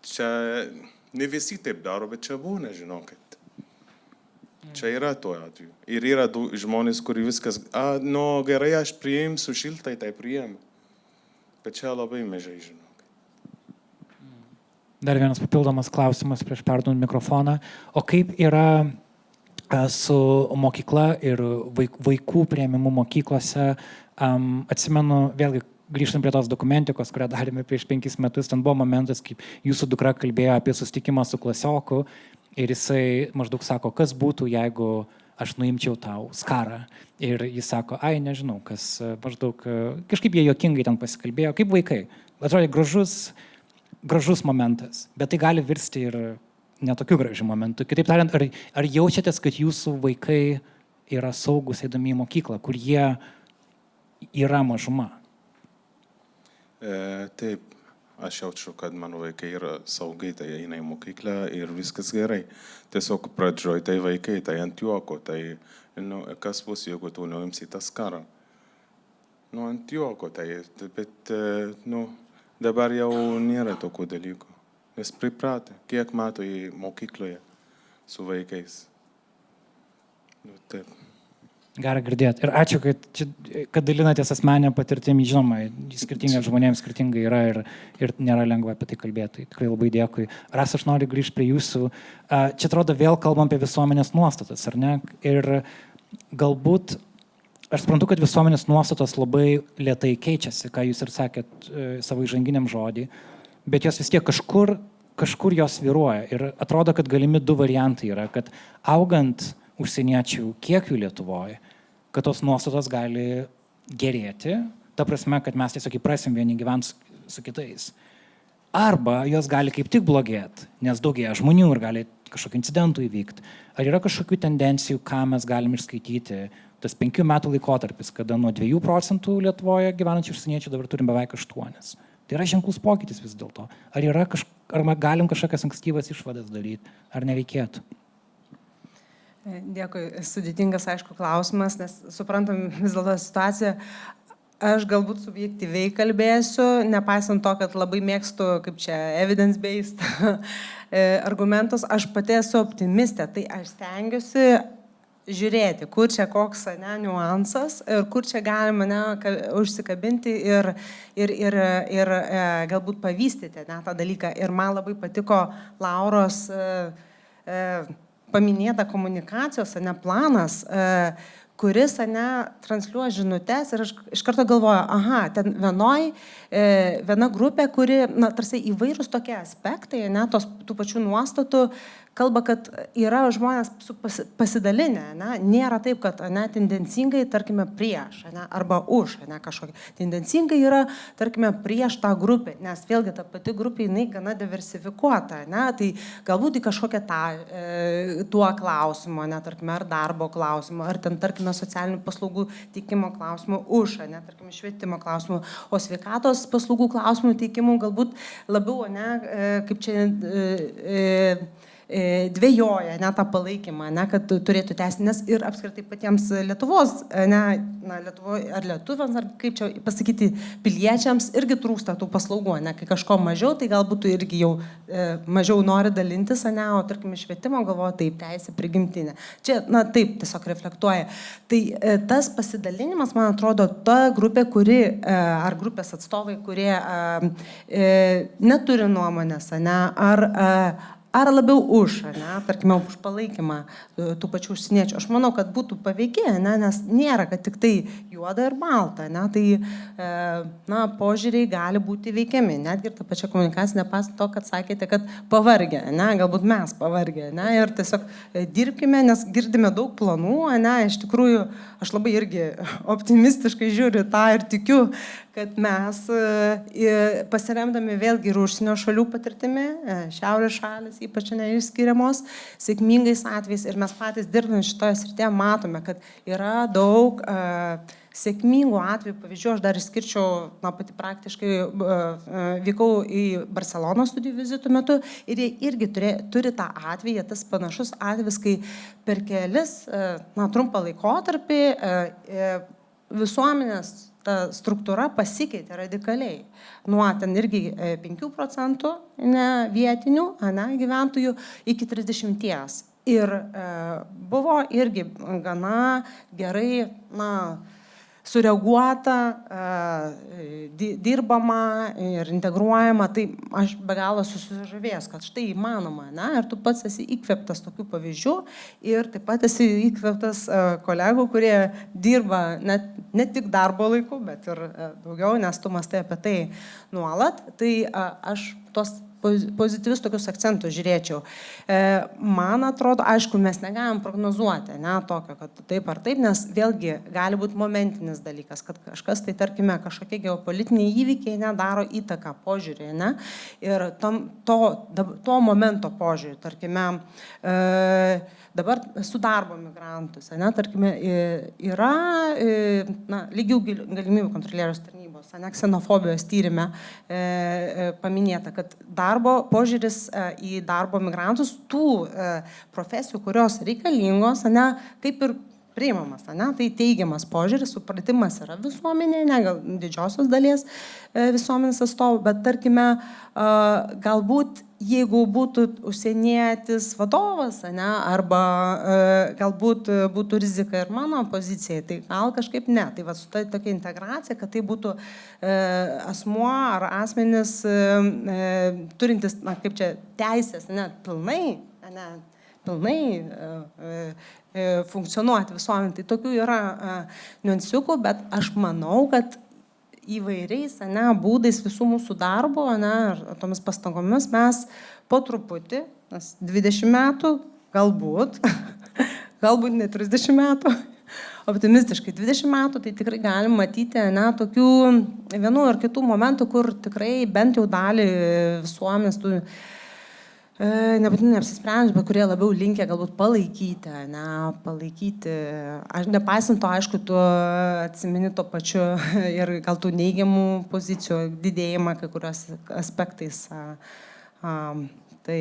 Čia ne visi taip daro, bet čia būna, žinokit. Čia yra tuo atveju. Ir yra žmonės, kurie viskas, gerai, aš priimsiu šiltai, tai priimu. Bet čia labai mažai, žinok. Dar vienas papildomas klausimas prieš perduodant mikrofoną. O kaip yra su mokykla ir vaikų priėmimu mokyklose? Atsimenu, vėlgi grįžtant prie tos dokumentikos, kurią darėme prieš 5 metus, ten buvo momentas, kaip jūsų dukra kalbėjo apie susitikimą su klasioku. Ir jisai maždaug sako, kas būtų, jeigu aš nuimčiau tau skarą. Ir jis sako, nežinau, kas maždaug, kažkaip jie juokingai ten pasikalbėjo, kaip vaikai. Atrodė gražus momentas, bet tai gali virsti ir netokių gražių momentų. Kitaip tariant, ar jaučiatės, kad jūsų vaikai yra saugus eidami į mokyklą, kur jie yra mažuma? Taip. Aš jaučiu, kad mano vaikai yra saugiai, tai eina į mokyklą ir viskas gerai. Tiesiog pradžioj tai vaikai, tai ant juoko, tai kas bus, jeigu tu nuimsi tą skarą. Ant juoko, tai, bet dabar jau nėra tokių dalykų. Nes pripratę, kiek metų į mokykloje su vaikais. Taip. Gera girdėti. Ir ačiū, kad dalinatės asmeninę patirtimį. Žinoma, skirtingai žmonėms skirtingai yra ir nėra lengva apie tai kalbėti. Tikrai labai dėkui. Rasa, aš noriu grįžti prie jūsų. Čia atrodo vėl kalbam apie visuomenės nuostatas, ar ne? Ir galbūt, aš suprantu, kad visuomenės nuostatos labai lėtai keičiasi, ką jūs ir sakėt savo įžanginiam žodį, bet jos vis tiek kažkur kažkur jos svyruoja. Ir atrodo, kad galimi du variantai yra, kad augant užsieniečių kiekių Lietuvoje, kad tos nuostatos gali gerėti, ta prasme, kad mes tiesiog įprasim vieni gyventi su kitais. Arba jos gali kaip tik blogėti, nes daugėja žmonių ir gali kažkokių incidentų įvykti. Ar yra kažkokių tendencijų, ką mes galim išskaityti? Tas 5 metų laikotarpis, kada nuo 2% Lietuvoje gyvenančių užsieniečių dabar turim beveik 8. Tai yra ženklus pokytis vis dėlto. Ar galim kažkokias ankstyvas išvadas daryti, ar nereikėtų? Dėkui, sudėtingas, aišku, klausimas, nes suprantam vis dėlto situaciją. Aš galbūt subjektyviai kalbėsiu, nepaisant to, kad labai mėgstu, kaip čia, evidence-based argumentus. Aš pati esu optimistė, tai aš stengiuosi žiūrėti, kur čia koks niuansas ir kur čia galima užsikabinti ir galbūt pavystyti tą dalyką. Ir man labai patiko Lauros paminėta komunikacijos planas, kuris transliuoja žinutes ir aš iš karto galvoju, aha, ten viena grupė, kuri, tarsi įvairūs tokie aspektai, tų pačių nuostatų, kalba, kad yra žmonės pasidalinę, nėra taip, kad tendencingai, tarkime, prieš, arba už kažkokia. Tendencingai yra, tarkime, prieš tą grupę, nes vėlgi ta pati grupė, jinai gana diversifikuota, tai galbūt į kažkokią tuo klausimu, tarkime, ar darbo klausimu, ar ten, tarkime, socialinių paslaugų teikimo klausimų už, tarkime, švietimo klausimų, o sveikatos paslaugų klausimų teikimų galbūt labiau, kaip čia dvejoja tą palaikymą, kad turėtų tęsinės ir apskritai patiems Lietuvos, ar lietuviams, ar kaip čia pasakyti, piliečiams irgi trūksta tų paslaugų, kai kažko mažiau, tai galbūt irgi jau mažiau nori dalintis, o tarkim švietimo galvoja, taip, teisė prigimtinė. Čia, taip, tiesiog reflektuoja. Tai tas pasidalinimas, man atrodo, ta grupė, kuri, ar grupės atstovai, kurie neturi nuomonės, ar labiau už, tarkime, už palaikymą tų pačių užsieniečių. Aš manau, kad būtų paveikė, nes nėra, kad tik tai juoda ir balta, tai požiūriai gali būti veikiami. Netgi ir ta pačia komunikacija, nepasant to, kad sakėte, kad pavargę, galbūt mes pavargę, ir tiesiog dirbkime, nes girdime daug planų, iš tikrųjų, aš labai irgi optimistiškai žiūriu tą ir tikiu, kad mes pasiremdami vėlgi ir užsienio šalių patirtimi, šiaurės šalis ypač neišskiriamos, sėkmingais atvejais ir mes patys dirbame šitoje srityje matome, kad yra daug sėkmingų atvejų, pavyzdžių, aš dar išskirčiau, pati praktiškai vykau į Barceloną studijų vizitų metu ir jie irgi turi tą atvejį, tas panašus atvejis, kai per kelis trumpą laikotarpį visuomenės ta struktūra pasikeitė radikaliai. Nuo ten irgi 5% vietinių gyventojų iki 30%. Ir buvo irgi gana gerai sureaguota, dirbama ir integruojama, tai aš be galo susižavėjęs, kad štai įmanoma, ir tu pats esi įkvėptas tokių pavyzdžių ir taip pat esi įkvėptas kolegų, kurie dirba ne tik darbo laiku, bet ir daugiau, nes tu mąstai apie tai nuolat, tai aš tos pozityvius tokius akcentus žiūrėčiau. Man atrodo, aišku, mes negalim prognozuoti, tokio, kad taip ar taip, nes vėlgi gali būti momentinis dalykas, kad kažkas, tai tarkime, kažkokie geopolitiniai įvykiai daro įtaką požiūrį, ir to momento požiūrį, tarkime, dabar su darbo migrantus, tarkime, yra lygių galimybių kontrolieriaus tarnybos, ksenofobijos tyrime paminėta, kad darbo požiūris į darbo migrantus, tų profesijų, kurios reikalingos, kaip ir priimamas, tai teigiamas požiūris, supratimas yra visuomenė, gal didžiosios dalies visuomenės atstovų, bet tarkime, galbūt jeigu būtų užsienietis vadovas, arba galbūt būtų rizika ir mano pozicijai, tai gal kažkaip ne. Tai va, su tokia integracija, kad tai būtų asmuo ar asmenis turintis, kaip čia, teisės, pilnai funkcionuoti visuomenį. Tai tokių yra niuansiukų, bet aš manau, kad įvairiais būdais visų mūsų darbo, tomis pastangomis mes po truputį, nes 20 metų, galbūt, galbūt ne 30 metų, optimistiškai 20 metų, tai tikrai galim matyti tokių vienų ar kitų momentų, kur tikrai bent jau dalį visuomenės tų nebūtinai apsisprendžia, bet kurie labiau linkę galbūt palaikyti, aš nepaisant to, aišku, tu atsimeni to pačiu ir gal tų neigiamų pozicijų didėjimą kai kurios aspektais. Tai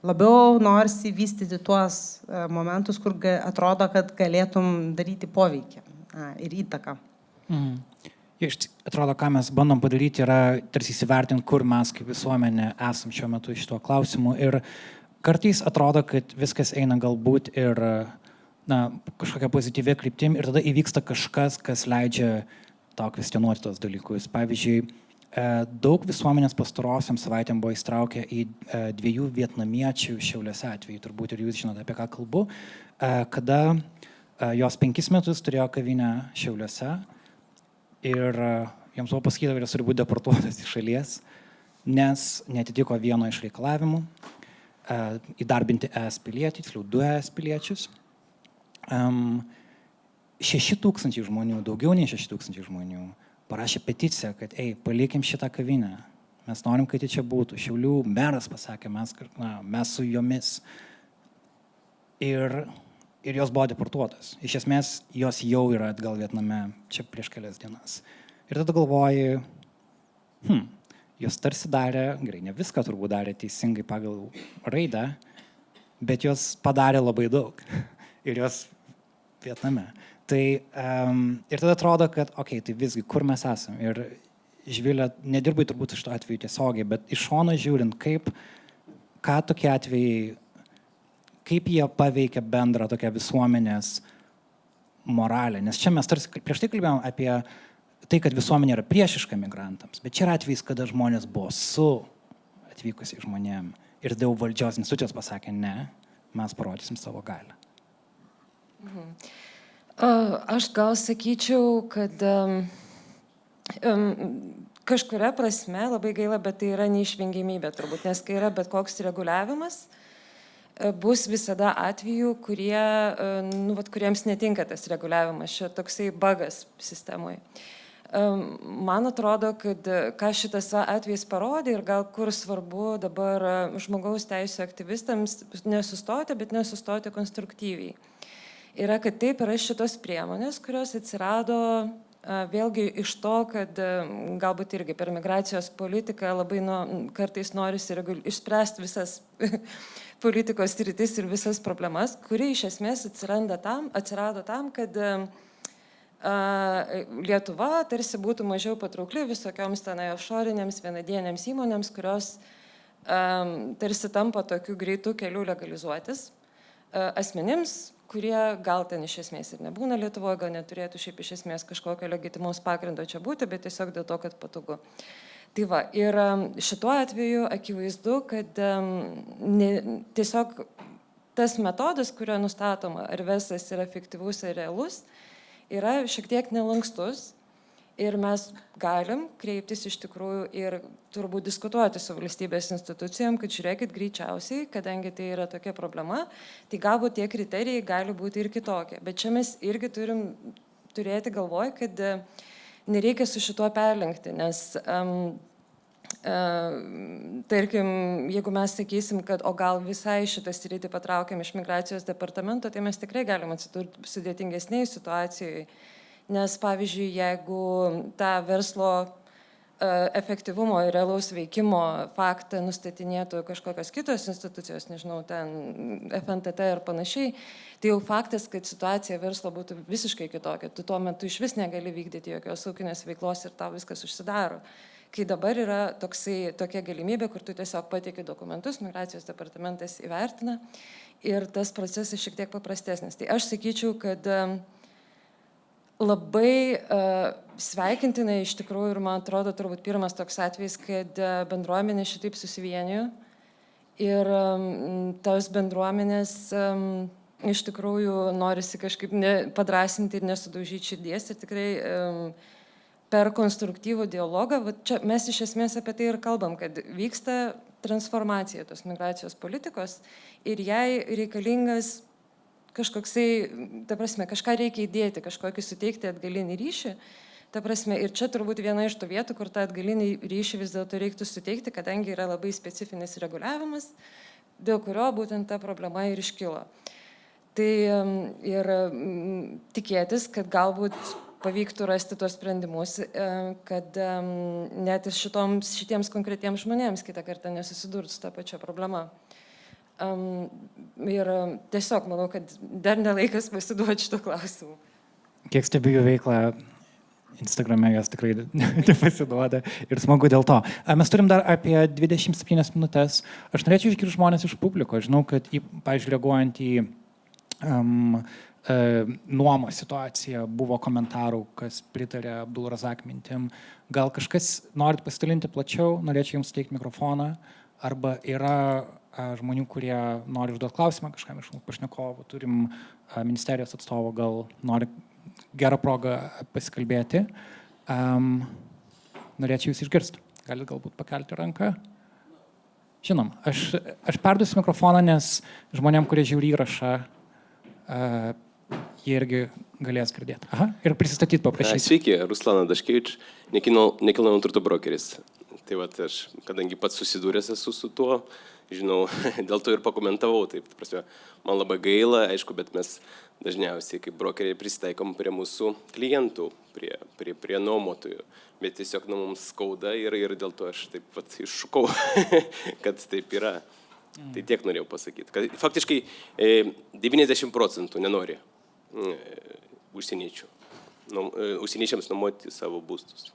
labiau norisi vystyti tuos momentus, kur atrodo, kad galėtum daryti poveikį ir įtaką. Atrodo, ką mes bandom padaryti, yra tarsi įsivertinti, kur mes kaip visuomenė esam šiuo metu šituo klausimu. Ir kartais atrodo, kad viskas eina galbūt ir kažkokia pozityvia kryptim ir tada įvyksta kažkas, kas leidžia tau kvestionuoti tos dalykus. Pavyzdžiui, daug visuomenės pastarosiam savaitėm buvo įstraukę į 2 vietnamiečių Šiauliuose atvejį, turbūt ir jūs žinote, apie ką kalbu, kada jos 5 metus turėjo kavinę Šiauliuose. Ir jiems buvo pasakyta, kad jis turi būti deportuotas iš šalies, nes neatitiko vieno iš reikalavimų įdarbinti ES pilietį, tiksliau 2 ES piliečius. 6,000 žmonių, daugiau nei 6,000 žmonių parašė peticiją, kad palikim šitą kavinę. Mes norim, kad ji čia būtų. Šiaulių meras pasakė, mes su jomis. Ir jos buvo deportuotos. Iš esmės, jos jau yra atgal Vietname čia prieš kelias dienas. Ir tada galvoji, jos tarsi darė, gerai, ne viską turbūt darė teisingai pagal raidą, bet jos padarė labai daug. Ir jos Vietname. Tai ir tada atrodo, kad, tai visgi, kur mes esam. Ir Živilė, nedirbai turbūt iš to atveju tiesiogiai, bet iš šono žiūrint, ką tokie atvejai, kaip jie paveikia bendrą tokią visuomenės moralę. Nes čia mes tarsi prieš tai kalbėjom apie tai, kad visuomenė yra priešiška migrantams, bet čia yra atvejis, kada žmonės buvo su atvykusiai žmonėm ir dėl valdžios institucijos pasakė, ne, mes parodysim savo galią. Aš gal sakyčiau, kad kažkuria prasme labai gaila, bet tai yra neišvengiamybė turbūt, nes kai yra bet koks reguliavimas, bus visada atvejų, kuriems netinka tas reguliavimas, čia toksai bugas sistemoje. Man atrodo, kad ką šitas atvejis parodė ir gal kur svarbu dabar žmogaus teisų aktyvistams nesustoti, bet nesustoti konstruktyviai. Yra, kad taip yra šitos priemonės, kurios atsirado vėlgi iš to, kad galbūt irgi per migracijos politiką labai kartais norisi išspręsti visas politikos sritis ir visas problemas, kuri iš esmės atsirado tam, kad Lietuva tarsi būtų mažiau patraukli visokioms offshore'inėms vienadienėms įmonėms, kurios tarsi tampa tokių greitų kelių legalizuotis asmenims, kurie gal ten iš esmės ir nebūna Lietuvoje, gal neturėtų šiaip iš esmės kažkokio legitimaus pagrindo čia būti, bet tiesiog dėl to, kad patogu. Tai va, ir šituo atveju akivaizdu, kad tiesiog tas metodas, kurio nustatoma, ar visas yra efektyvus ir realus, yra šiek tiek nelankstus ir mes galim kreiptis iš tikrųjų ir turbūt diskutuoti su valstybės institucijom, kad žiūrėkit greičiausiai, kadangi tai yra tokia problema, tai galbūt tie kriterijai gali būti ir kitokie. Bet čia mes irgi turim turėti galvoj, kad nereikia su šituo perlenkti, nes tarkim, jeigu mes sakysim, kad o gal visai šitą sritį patraukiam iš migracijos departamento, tai mes tikrai galim atsidurti sudėtingesnėje situacijoje, nes pavyzdžiui, jeigu tą verslo efektyvumo ir realaus veikimo faktą nustatinėtų kažkokios kitos institucijos, nežinau, ten FNTT ir panašiai, tai jau faktas, kad situacija verslo būtų visiškai kitokia. Tu tuo metu iš vis negali vykdyti jokios ūkinės veiklos ir tau viskas užsidaro. Kai dabar yra tokia galimybė, kur tu tiesiog pateiki dokumentus, migracijos departamentas įvertina ir tas procesas šiek tiek paprastesnis. Tai aš sakyčiau, kad labai sveikintinai iš tikrųjų ir man atrodo turbūt pirmas toks atvejis, kad bendruomenė šitaip susivienijo ir tos bendruomenės iš tikrųjų norisi kažkaip padrasinti ir nesudaužyti širdies ir tikrai per konstruktyvų dialogą, čia mes iš esmės apie tai ir kalbam, kad vyksta transformacija tos migracijos politikos ir jai reikalingas kažkoksai, ta prasme, kažką reikia įdėti, kažkokį suteikti atgalinį ryšį. Ta prasme, ir čia turbūt viena iš tų vietų, kur tą atgalinį ryšį vis dėlto reiktų suteikti, kadangi yra labai specifinis reguliavimas, dėl kurio būtent ta problema ir iškilo. Tai ir tikėtis, kad galbūt pavyktų rasti tos sprendimus, kad net ir šitiems konkretiems žmonėms kitą kartą nesusidurtų su tą pačią problemą. Ir tiesiog manau, kad dar nelaikas pasiduoti šito klausimu. Kiek stebiu jų veiklą Instagrame, jos tikrai nepasiduoda ir smagu dėl to. Mes turim dar apie 27 minutės. Aš norėčiau išgirsti žmonės iš publiko. Žinau, kad, pavyzdžiui, reaguojant į nuomo situaciją, buvo komentarų, kas pritarė Abdul Razak mintim. Gal kažkas norit pasidalinti plačiau, norėčiau jums suteikti mikrofoną, arba yra žmonių, kurie nori užduoti klausimą kažkam iš pašnekovų. Turim ministerijos atstovo, gal nori gerą progą pasikalbėti. Norėčiau jūs išgirsti. Galit galbūt pakelti ranką. Žinom, aš perduosiu mikrofoną, nes žmonėm, kurie žiūri įrašą, jie irgi galės girdėti. Aha, ir prisistatyti paprašysiu. Sveiki, Ruslana Daškevič, nekilnojamo turto brokeris. Tai vat aš, kadangi pats susidūręs esu su tuo, žinau, dėl to ir pakomentavau. Taip, prasme, man labai gaila, aišku, bet mes dažniausiai kaip brokeriai prisitaikom prie mūsų klientų, prie nuomotojų. Bet tiesiog mums skauda ir dėl to aš taip pat iššūkau, kad taip yra. Tai tiek norėjau pasakyti. Kad faktiškai 90% nenori užsieniečiams nuomoti savo būstus.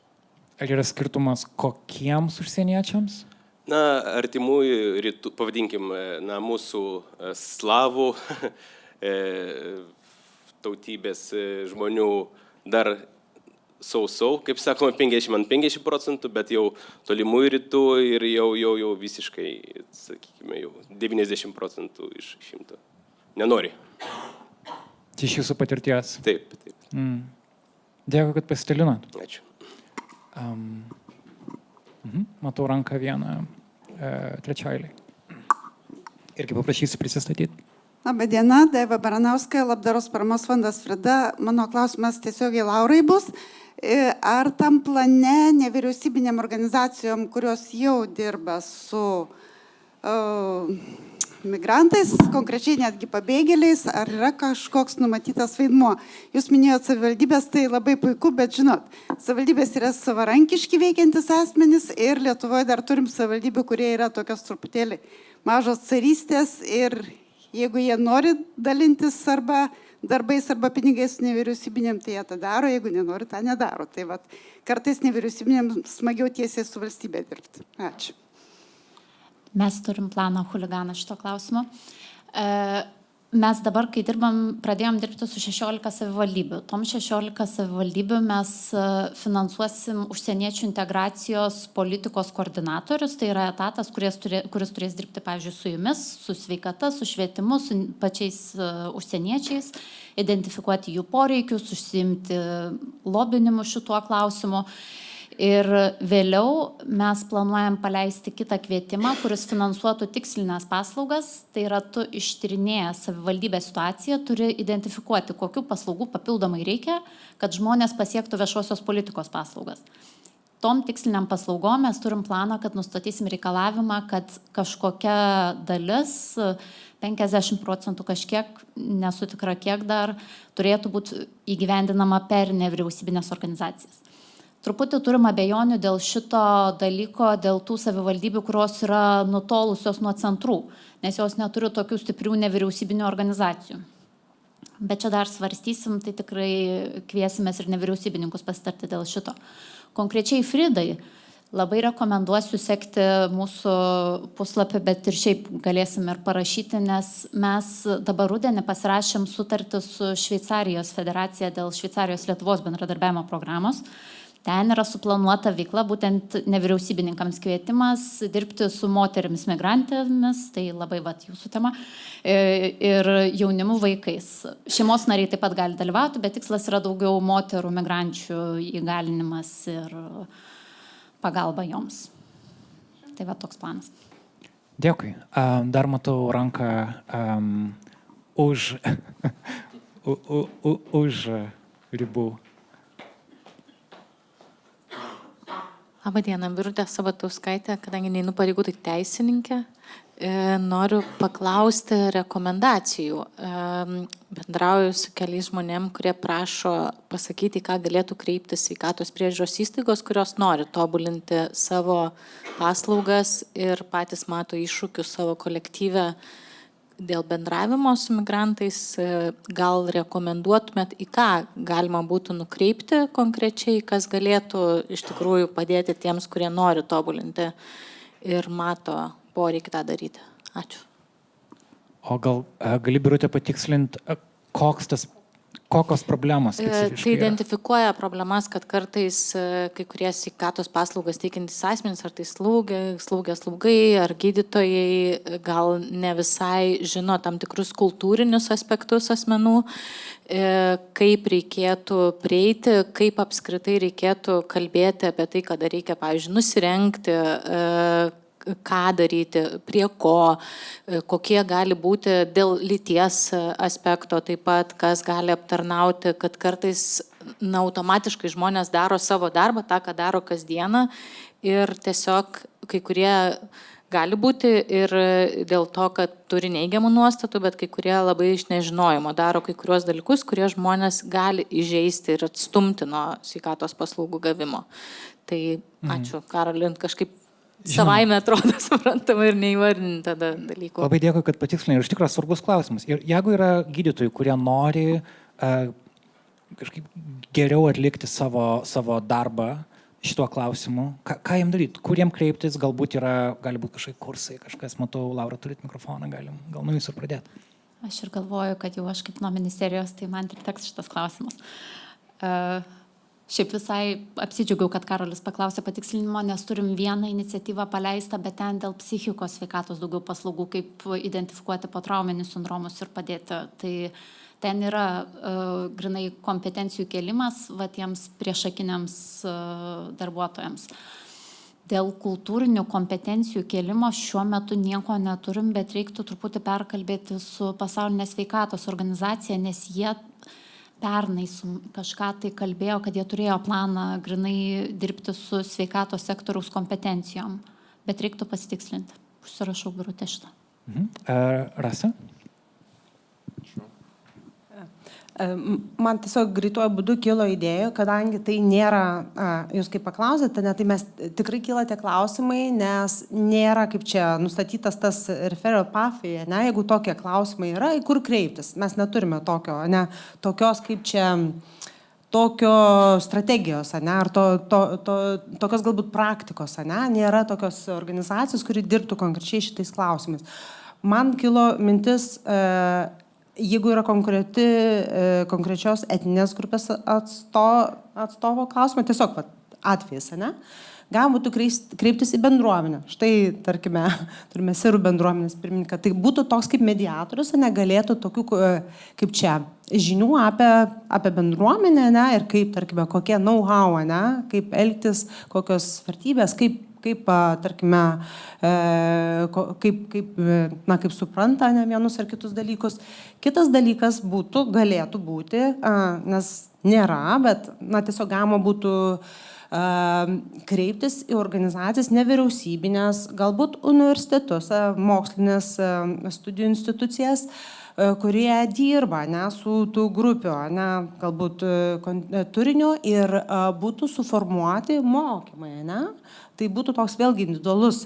Ar yra skirtumas kokiems užsieniečiams? Na, artimųjų rytų, pavadinkim, mūsų slavų tautybės žmonių dar sausau, kaip sakoma, 50%, bet jau tolimųjų rytų ir jau visiškai, sakykime, jau 90% iš 100 nenori. Tai iš jūsų patirties? Taip. Dėkui, kad pasidalinot. Ačiū. Matau ranką vieną trečiailiai. Irgi paprašysiu prisistatyti. Labadiena, Daiva Baranauska, Labdaros paramos fondas Frida. Mano klausimas tiesiogiai Laurai bus. Ar tam plane nevyriausybinėm organizacijom, kurios jau dirba su migrantais, konkrečiai netgi pabėgėliais, ar yra kažkoks numatytas vaidmuo? Jūs minėjote savivaldybės, tai labai puiku, bet žinot, savivaldybės yra savarankiški veikiantis asmenys ir Lietuvoje dar turim savivaldybių, kurie yra tokios truputėlį mažos carystės ir jeigu jie nori dalintis arba darbais arba pinigais su nevyriausybinėm, tai jie tą daro, jeigu nenori, tą nedaro. Tai vat, kartais nevyriausybinėm smagiau tiesiai su valstybė dirbti. Ačiū. Mes turim planą huliganą šito klausimo. Mes dabar, kai pradėjom dirbti su 16 savivaldybių. Tom 16 savivaldybių mes finansuosim užsieniečių integracijos politikos koordinatorius. Tai yra etatas, kuris turės dirbti, pavyzdžiui, su jumis, su sveikata, su švietimu, su pačiais užsieniečiais, identifikuoti jų poreikius, užsiimti lobinimu šituo klausimu. Ir vėliau mes planuojam paleisti kitą kvietimą, kuris finansuotų tikslinės paslaugas. Tai yra, tu ištyrinėjęs savivaldybės situaciją, turi identifikuoti, kokių paslaugų papildomai reikia, kad žmonės pasiektų viešosios politikos paslaugas. Tom tiksliniam paslaugom mes turim planą, kad nustatysim reikalavimą, kad kažkokia dalis, 50% kažkiek, nesu tikra kiek dar, turėtų būti įgyvendinama per nevyriausybinės organizacijas. Truputį turim abejonių dėl šito dalyko, dėl tų savivaldybių, kurios yra nutolusios nuo centrų, nes jos neturi tokių stiprių nevyriausybinių organizacijų. Bet čia dar svarstysim, tai tikrai kviesimės ir nevyriausybininkus pasitarti dėl šito. Konkrečiai Fridai, labai rekomenduosiu sekti mūsų puslapį, bet ir šiaip galėsim ir parašyti, nes mes dabar rudenį pasirašėm sutartį su Šveicarijos federacija dėl Šveicarijos Lietuvos bendradarbiavimo programos. Ten yra suplanuota veikla, būtent nevyriausybininkams kvietimas dirbti su moterimis migrantėmis, tai labai jūsų tema, ir jaunimu vaikais. Šeimos nariai taip pat gali dalyvauti, bet tikslas yra daugiau moterų migrančių įgalinimas ir pagalba joms. Tai toks planas. Dėkui. Dar matau ranką už ribų. Labą dieną, Birutė Sabatauskaitė, kadangi neinu pareigų, tai teisininkė. Noriu paklausti rekomendacijų. Bendrauju su keliais žmonėm, kurie prašo pasakyti, ką galėtų kreiptis sveikatos priežiūros įstaigos, kurios nori tobulinti savo paslaugas ir patys mato iššūkius savo kolektyve dėl bendravimo su migrantais. Gal rekomenduotumėt, į ką galima būtų nukreipti konkrečiai, kas galėtų iš tikrųjų padėti tiems, kurie nori tobulinti ir mato poreikį tą daryti. Ačiū. O gal gali, Birutė, patikslinti, kokios problemos specifiškai Tai identifikuoja problemas, kad kartais kai kurie sveikatos paslaugas teikiantys asmenys, ar tai slaugai, ar gydytojai, gal ne visai žino tam tikrus kultūrinius aspektus asmenų, kaip reikėtų prieiti, kaip apskritai reikėtų kalbėti apie tai, kada reikia, pavyzdžiui, nusirengti, ką daryti, prie ko, kokie gali būti dėl lyties aspekto, taip pat kas gali aptarnauti, kad kartais automatiškai žmonės daro savo darbą, tą, ką daro kasdieną ir tiesiog kai kurie gali būti ir dėl to, kad turi neigiamų nuostatų, bet kai kurie labai iš nežinojimo daro kai kurios dalykus, kurie žmonės gali įžeisti ir atstumti nuo sveikatos paslaugų gavimo. Tai ačiū, Karolin, kažkaip savaime atrodo suprantama ir neįvardinti tada dalykų. Labai dėkui, kad patikslinai. Ir iš tikrųjų svarbus klausimas. Ir jeigu yra gydytojai, kurie nori kažkaip geriau atlikti savo darbą šituo klausimu, ką jiem daryti, kur jiem kreiptis, galbūt gali būti kažkokie kursai, kažkas, matau, Laura, turit mikrofoną, gal nuo jūsų pradėti. Aš ir galvoju, kad jau aš kaip nuo ministerijos, tai man ir teks šitas klausimas. Šiaip visai apsidžiaugiau, kad Karolis paklausė patikslinimo, nes turim vieną iniciatyvą paleistą, bet ten dėl psichikos sveikatos daugiau paslaugų, kaip identifikuoti potrauminius sindromus ir padėti. Tai ten yra grinai kompetencijų kėlimas tiems priešakiniams darbuotojams. Dėl kultūrinių kompetencijų kėlimo šiuo metu nieko neturim, bet reiktų truputį perkalbėti su Pasaulinė sveikatos organizacija, nes jie pernai kažką tai kalbėjo, kad jie turėjo planą grinai dirbti su sveikatos sektoriaus kompetencijom. Bet reiktų pasitikslinti. Užsirašau, Birutė, šitą. Rasa? Man tiesiog greituoju būdu kilo idėja, kadangi tai nėra, jūs kaip paklausėte, tai mes tikrai kyla tie klausimai, nes nėra kaip čia nustatytas tas referral pathway, jeigu tokie klausimai yra, į kur kreiptis. Mes neturime tokios kaip čia, tokio strategijos, ar tokios galbūt praktikos, nėra tokios organizacijos, kuri dirbtų konkrečiai šitais klausimais. Man kilo mintis, jeigu yra konkrečios etinės grupės atstovo klausimą, tiesiog atvejais, galima būtų kreiptis į bendruomenę. Štai, tarkime, turime sirų bendruomenės pirmininką. Tai būtų toks kaip mediatorius, galėtų tokių, kaip čia, žinių apie bendruomenę, ir kaip, tarkime, kokie know-how, kaip elgtis, kokios vertybės, kaip tarkime, kaip supranta vienus ar kitus dalykus. Kitas dalykas galėtų būti, nes nėra, bet tiesiog galima būtų kreiptis į organizacijas nevyriausybinės, galbūt universitetus, mokslinės studijų institucijas, kurie dirba su tų grupių, galbūt turinio ir būtų suformuoti mokymai, Tai būtų toks vėlgi individualus,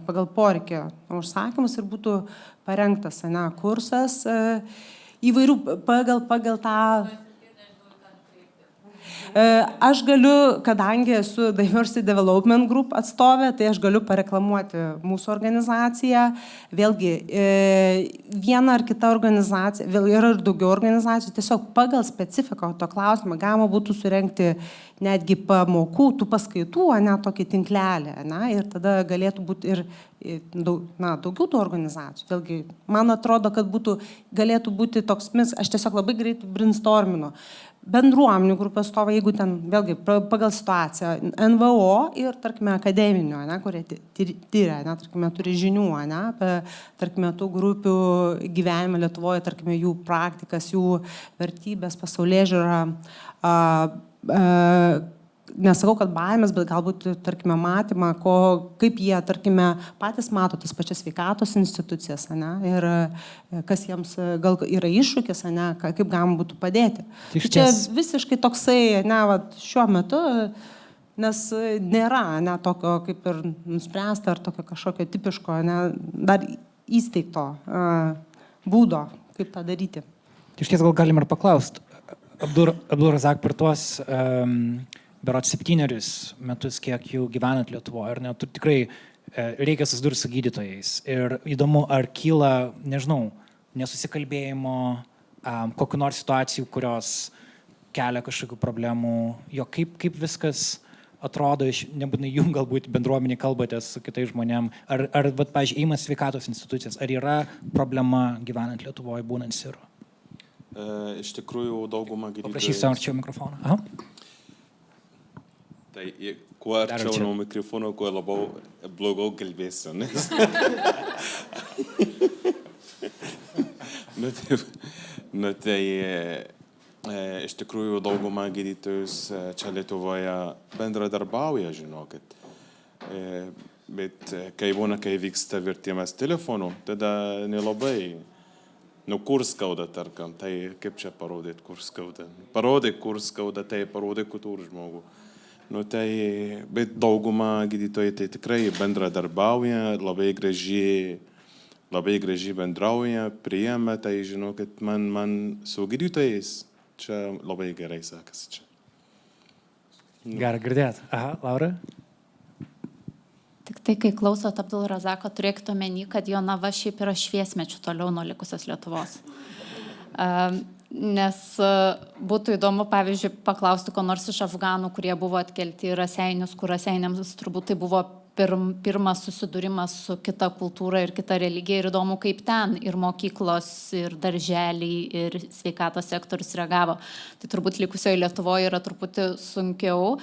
pagal poreikio užsakymus ir būtų parengtas, kursas įvairių pagal tą. Aš galiu, kadangi esu Diversity Development Group atstovė, tai aš galiu pareklamuoti mūsų organizaciją. Vėlgi, viena ar kita organizacija, vėl yra ir daugiau organizacijų, tiesiog pagal specifiką to klausimą galima būtų surengti netgi pamokų, tų paskaitų, tokį tinklelį, ir tada galėtų būti ir daugiau tų organizacijų. Vėlgi, man atrodo, kad galėtų būti toks, aš tiesiog labai greitai brainstorminu. bendruomenių grupės atstovai, jeigu ten vėlgi pagal situaciją, NVO ir, tarkime, akademinio, ne, kurie tyria, ne, tarkime, turi žinių, ne, apie, tarkime, tų grupių gyvenimą Lietuvoje, tarkime, jų praktikas, jų vertybės, pasaulėžiūrą, nesakau, kad baimės, bet galbūt, tarkime, matymą, kaip jie, tarkime, patys mato tas pačias sveikatos institucijas, ne, ir kas jiems gal yra iššūkis, ne, kaip galima būtų padėti. Čia visiškai toksai, ne, šiuo metu, nes nėra, ne, tokio kaip ir nuspręsta, ar tokio kažkokio tipiško, ne, dar įsteigto būdo, kaip tą daryti. Iš ties gal galim ir paklausti, Abdulrazak, per tuos berods 7 metus, kiek jau gyvenat Lietuvoje, ar ne, tikrai reikia susidurti su gydytojais. Ir įdomu, ar kyla, nežinau, nesusikalbėjimo, kokių nors situacijų, kurios kelia kažkokių problemų, jo kaip viskas atrodo, nebūtinai jums galbūt bendruomenį kalbatės su kitais žmonėm, ar pavyzdžiui, įimas sveikatos institucijas, ar yra problema gyvenant Lietuvoje, būnant siru? Iš tikrųjų, dauguma gydytojų... Paprašysiu arčiau mikrofoną. Aha. Tai kuo arčiau nuo mikrofono, kuo labiau blogiau kalbėsiu, nes... Tai iš tikrųjų dauguma gydytojus čia Lietuvoje bendradarbiauja, žinokit. Bet kai vyksta vertimas telefonu, tada nelabai... kur skauda, tarkam, tai kaip čia parodyti, kur skauda. Parodai, kur skauda, tai parodai kitur žmogų. Bet dauguma gydytojai tai tikrai bendradarbiauja, labai gražiai bendrauja, priima, tai žinokit, man su gydytojais čia labai gerai sekasi čia. Gerai girdėt. Aha, Laura? Tik tai, kai klausot Abdulrazako, turėkite omeny, kad Jonava šiaip yra šviesmečių toliau nuo likusios Lietuvos. Nes būtų įdomu, pavyzdžiui, paklausti ko nors iš afganų, kurie buvo atkelti į Raseinius, kur Raseiniams turbūt tai buvo pirmas susidūrimas su kita kultūra ir kita religija ir įdomu, kaip ten ir mokyklos, ir darželiai, ir sveikatos sektorius reagavo. Tai turbūt likusioje Lietuvoje yra truputį sunkiau.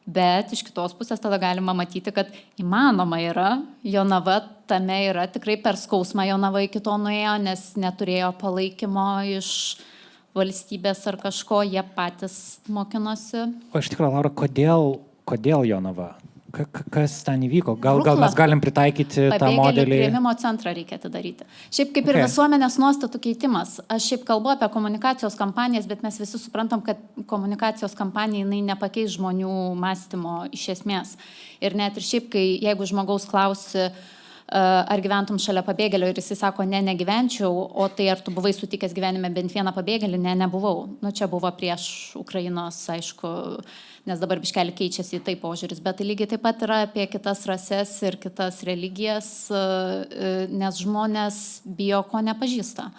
Bet iš kitos pusės tada galima matyti, kad įmanoma yra, Jonava tame yra, tikrai per skausmą Jonava iki to nuėjo, nes neturėjo palaikymo iš valstybės ar kažko, jie patys mokinosi. O iš tikrųjų, Laura, kodėl Jonava? Kas ten įvyko? Gal mes galim pritaikyti tą modelį? Pabėgėlių priėmimo centrą reikia atidaryti. Šiaip kaip ir visuomenės nuostatų keitimas. Aš šiaip kalbu apie komunikacijos kampanijas, bet mes visi suprantam, kad komunikacijos kampanija jinai nepakeis žmonių mąstymo iš esmės. Ir net ir šiaip, jeigu žmogaus klausi, ar gyventum šalia pabėgėlio ir jisai sako, negyvenčiau, o tai ar tu buvai sutikęs gyvenime bent vieną pabėgėlį, nebuvau. Čia buvo prieš Ukrainos, aišku, nes dabar biškelį keičiasi į tai požiūris, bet tai lygiai taip pat yra apie kitas rases ir kitas religijas, nes žmonės bijo, ko nepažįsta.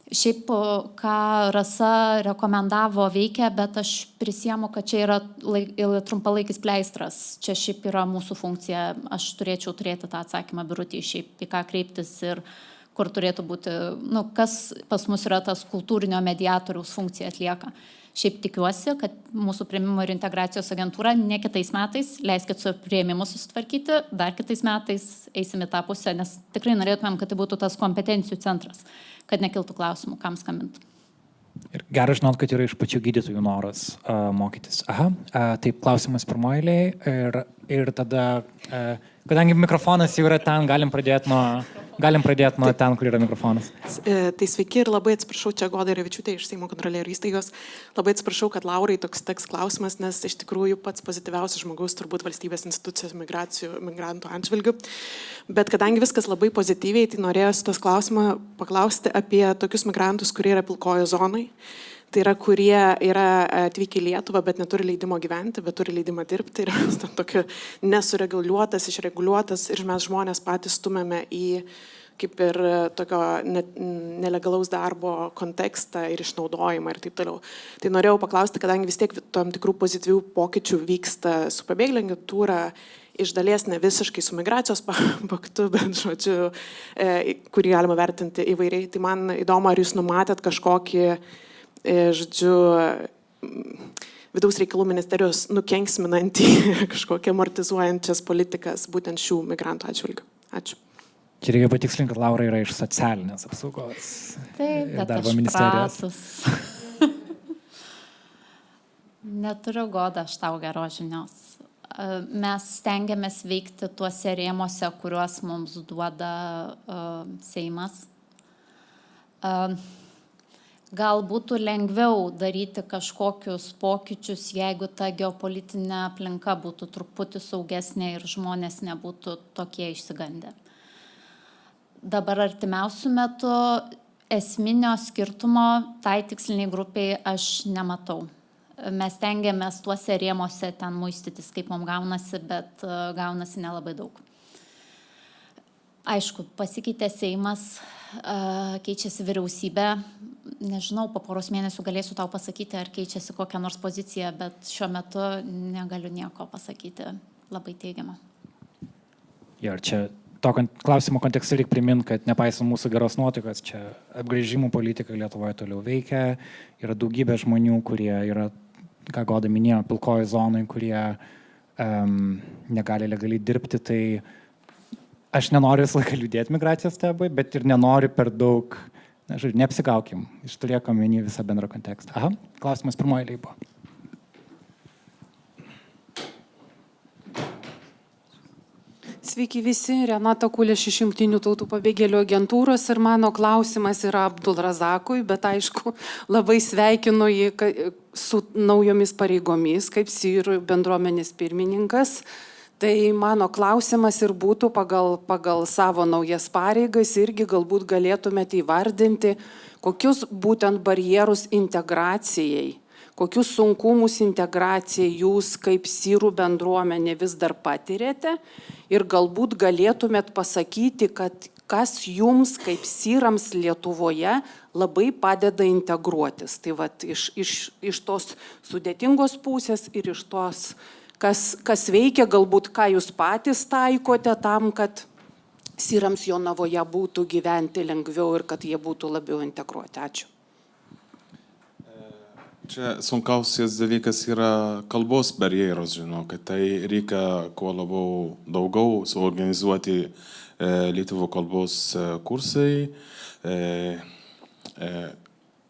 Šiaip, ką rasa rekomendavo veikia, bet aš prisiemu, kad čia yra trumpalaikis pleistras. Čia šiaip yra mūsų funkcija. Aš turėčiau turėti tą atsakymą birutį, šiaip į ką kreiptis ir kur turėtų būti, kas pas mus yra tas kultūrinio mediatoriaus funkcija atlieka. Šiaip tikiuosi, kad mūsų priėmimo ir integracijos agentūra ne kitais metais, leiskit su priėmimu susitvarkyti, dar kitais metais eisim į tą pusę, nes tikrai norėtumėm, kad tai būtų tas kompetencijų centras, kad nekiltų klausimų, kam skambinti. Ir gerai žinot, kad yra iš pačių gydytojų noras mokytis. Aha, taip, klausimas pirmoje eilėje ir tada, kadangi mikrofonas jau yra ten, galim pradėti nuo ten, kur yra mikrofonas. Tai sveiki ir labai atsiprašau, čia Goda Revičiūtė iš Seimo kontrolierių įstaigos. Labai atsiprašau, kad Laurai toks teks klausimas, nes iš tikrųjų pats pozityviausias žmogaus turbūt valstybės institucijos migrantų atžvilgių. Bet kadangi viskas labai pozityviai, tai norėjusi tos klausimą paklausti apie tokius migrantus, kurie yra pilkojo zonai. Tai yra, kurie yra atvykę į Lietuvą, bet neturi leidimo gyventi, bet turi leidimą dirbti. Ir tokio nesureguliuotas, išreguliuotas ir mes žmonės patys stumėme į kaip ir tokio nelegalaus darbo kontekstą ir išnaudojimą ir taip toliau. Tai norėjau paklausti, kadangi vis tiek tam tikrų pozityvių pokyčių vyksta su pabėgėlių agentūra, iš dalies ne visiškai su migracijos paktu, bet žodžiu, kurį galima vertinti įvairiai. Tai man įdomu, ar jūs numatėt kažkokį, žodžiu, vidaus reikalų ministerijos nukenksminantį kažkokią amortizuojančias politikas būtent šių migrantų atžvilgių. Ačiū. Čia reikia patikslinti, kad Laura yra iš socialinės apsaugos. Taip, ir bet darbo aš ministerijos. pratus. Neturiu godą, aš tau geros žinios. Mes stengiamės veikti tuose rėmose, kuriuos mums duoda Seimas. Gal būtų lengviau daryti kažkokius pokyčius, jeigu ta geopolitinė aplinka būtų truputį saugesnė ir žmonės nebūtų tokie išsigandę. Dabar artimiausių metų esminio skirtumo tai tiksliniai grupiai aš nematau. Mes tengiamės tuose rėmose ten muistytis, kaip mums gaunasi, bet gaunasi nelabai daug. Aišku, pasikeitė Seimas, keičiasi vyriausybė. Nežinau, po poros mėnesių galėsiu tau pasakyti, ar keičiasi kokią nors poziciją, bet šiuo metu negaliu nieko pasakyti labai teigiamą. Ir čia to klausimo kontekste reikia priminti, kad nepaisant mūsų geros nuotaikos, čia apgręžimų politika Lietuvoje toliau veikia. Yra daugybė žmonių, kurie yra, ką Goda minėjo, pilkoji zonai, kurie negali legaliai dirbti. Tai aš nenoriu visą laiką liūdėti migracijos tebai, bet ir nenoriu per daug, neapsigaukim, išturėkom vieni visą bendrą kontekstą. Aha, klausimas pirmoji eilėje buvo. Sveiki visi, Renata Kuleš iš Jungtinių tautų pabėgėlių agentūros ir mano klausimas yra Abdul Razakui, bet aišku, labai sveikinu jį su naujomis pareigomis, kaip sirų bendruomenės pirmininkas. Tai mano klausimas ir būtų pagal savo naujas pareigas irgi galbūt galėtumėte įvardinti, kokius būtent barjerus integracijai, kokius sunkumus integracijai jūs kaip sirų bendruomenė vis dar patirėte ir galbūt galėtumėt pasakyti, kad kas jums kaip sirams Lietuvoje labai padeda integruotis. Tai vat iš tos sudėtingos pusės ir iš tos, kas veikia, galbūt ką jūs patys taikote tam, kad sirams Jonavoje būtų gyventi lengviau ir kad jie būtų labiau integruoti. Ačiū. Čia sunkiausias dalykas yra kalbos barjeros, kad tai reikia kuo labiau daugiau suorganizuoti lietuvių kalbos kursai,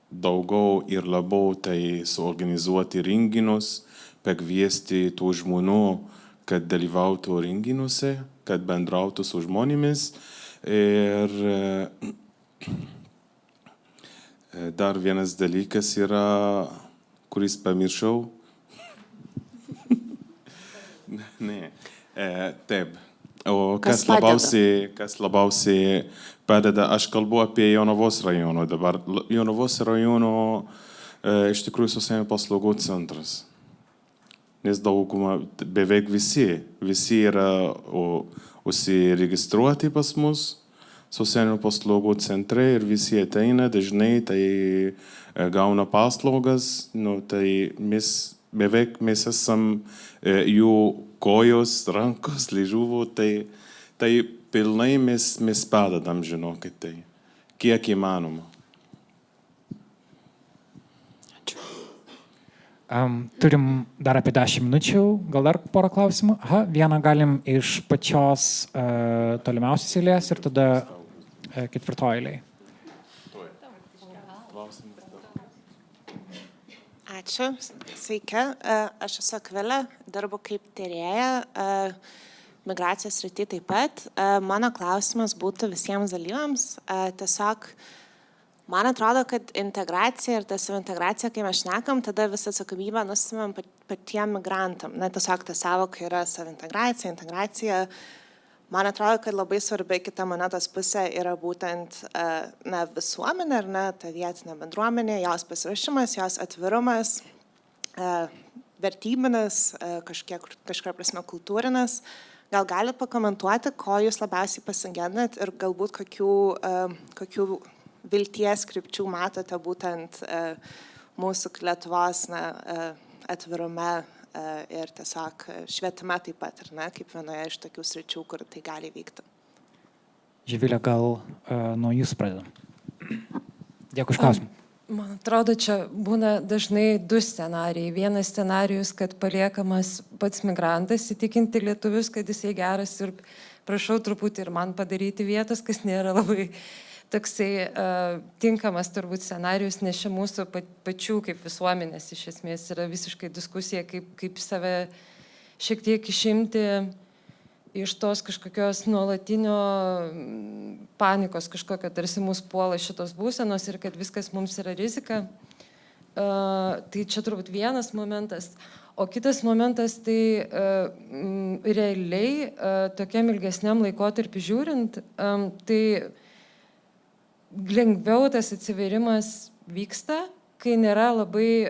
daugiau ir labiau tai suorganizuoti renginius, pakviesti tų žmonių, kad dalyvautų renginiuose, kad bendrautų su žmonėmis. Ir dar vienas dalykas yra, kuris pamiršau. Ne. Taip. O kas labiausiai padeda, aš kalbu apie Jonavos rajoną dabar. Jonavos rajono iš tikrųjų socialinių paslaugų centras. Nes dauguma, beveik visi yra užsiregistruoti pas mus socialinių paslaugų centre ir visi ateina, dažnai tai gauna paslaugas, tai mes esam jų kojos, rankos, liežuvų, tai pilnai mes padedam, žinokit, tai kiek įmanoma. Turim dar apie 10 minučių, gal dar porą klausimų. Aha, vieną galim iš pačios tolimiausios eilės ir tada ketvirtoji eilė. Ačiū, sveiki. Aš esu Akvilė, dirbu kaip tyrėja, migracijos srity taip pat. Mano klausimas būtų visiems dalyviams. Tiesiog man atrodo, kad integracija ir ta savintegracija, kai mes šnekam, tada visą atsakomybę nusimėm patiem migrantam. Na, tiesiog ta savoka yra savintegracija, integracija. Man atrodo, kad labai svarbi kita monetos pusė yra būtent visuomenė, ar ne, ta vietinė bendruomenė, jos pasiruošimas, jos atvirumas, vertybinis, kažkuria prasme kultūrinis. Gal galite pakomentuoti, ko jūs labiausiai pasigendat ir galbūt kokių vilties krypčių matote būtent mūsų Lietuvos atvirume ir tiesiog švietime taip pat, ar ne, kaip vienoje iš tokių sričių, kur tai gali vykti. Živilė, gal nuo jūsų pradedam. Dėkui už klausimą. Man atrodo, čia būna dažnai du scenarijai. Vienas scenarijus, kad paliekamas pats migrantas įtikinti lietuvius, kad jisai geras ir prašau truputį ir man padaryti vietos, kas nėra labai toksai tinkamas turbūt scenarijus, nes čia mūsų pačių kaip visuomenės iš esmės yra visiškai diskusija, kaip save šiek tiek išimti iš tos kažkokios nuolatinio panikos, kažkokio tarsi mūsų puola šitos būsenos ir kad viskas mums yra rizika. Tai čia turbūt vienas momentas. O kitas momentas, tai realiai tokiam ilgesniam laikotarpį žiūrint, tai lengviau tas atsivėrimas vyksta, kai nėra labai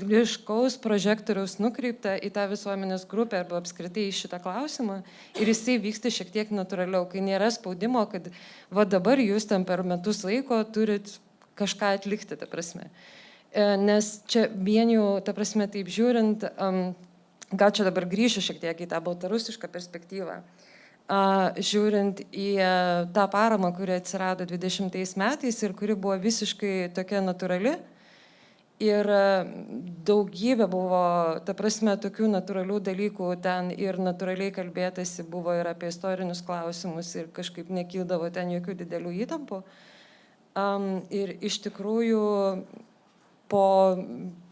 ryškaus prožektoriaus nukreipta į tą visuomenės grupę arba apskritai į šitą klausimą ir jisai vyksta šiek tiek natūraliau, kai nėra spaudimo, kad va dabar jūs tam per metus laiko turit kažką atlikti, ta prasme. Nes čia vien jau, ta prasme, taip žiūrint, gal čia dabar grįšiu šiek tiek į tą baltarusišką perspektyvą. Žiūrint į tą paramą, kuri atsirado 20 metais ir kuri buvo visiškai tokia natūrali. Ir daugybė buvo, ta prasme, tokių natūralių dalykų ten ir natūraliai kalbėtasi buvo ir apie istorinius klausimus ir kažkaip nekildavo ten jokių didelių įtampų. Ir iš tikrųjų po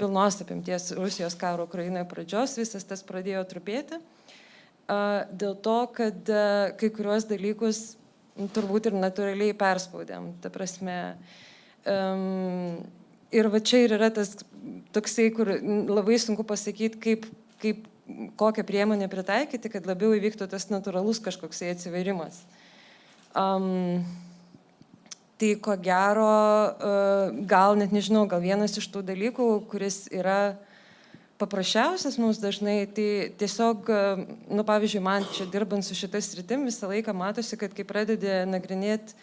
pilnos apimties Rusijos karo Ukrainoje pradžios visas tas pradėjo trupėti. Dėl to, kad kai kuriuos dalykus turbūt ir natūraliai perspaudėm. Ta prasme, ir va čia ir yra tas toksai, kur labai sunku pasakyti, kokią priemonę pritaikyti, kad labiau įvyktų tas natūralus kažkoksai atsiverimas. Tai ko gero, gal net nežinau, gal vienas iš tų dalykų, kuris yra paprasčiausias mums dažnai, tai tiesiog, pavyzdžiui, man čia dirbant su šitas sritim visą laiką matosi, kad kai pradedi nagrinėti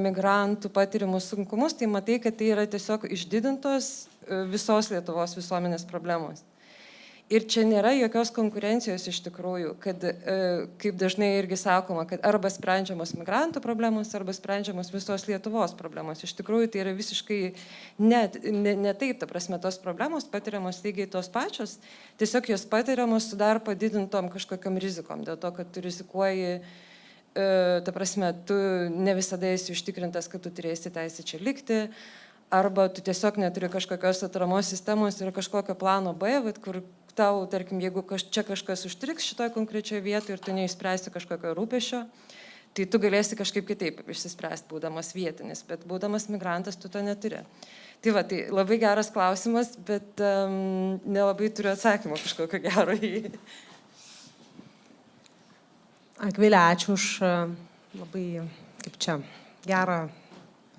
migrantų patirimus sunkumus, tai matai, kad tai yra tiesiog išdidintos visos Lietuvos visuomenės problemos. Ir čia nėra jokios konkurencijos iš tikrųjų, kad, kaip dažnai irgi sakoma, kad arba sprendžiamos migrantų problemos, arba sprendžiamos visos Lietuvos problemos. Iš tikrųjų, tai yra visiškai ne taip, ta prasme, tos problemos patiriamos lygiai tos pačios, tiesiog jos patiriamos su dar padidintom kažkokiam rizikom, dėl to, kad tu rizikuoji, ta prasme, tu ne visada esi užtikrintas, kad tu turėsi teisę čia likti, arba tu tiesiog neturi kažkokios atramos sistemos ir kažkokio plano B, kur tau, tarkim, jeigu čia kažkas užtriks šitoje konkrečioje vietoje ir tu neišspręsti kažkokio rūpešio, tai tu galėsi kažkaip kitaip išsispręsti, būdamas vietinis, bet būdamas migrantas tu to neturi. Tai va, tai labai geras klausimas, bet nelabai turiu atsakymą kažkokio gero į jį. Akvilė, ačiū už labai, kaip čia, gerą,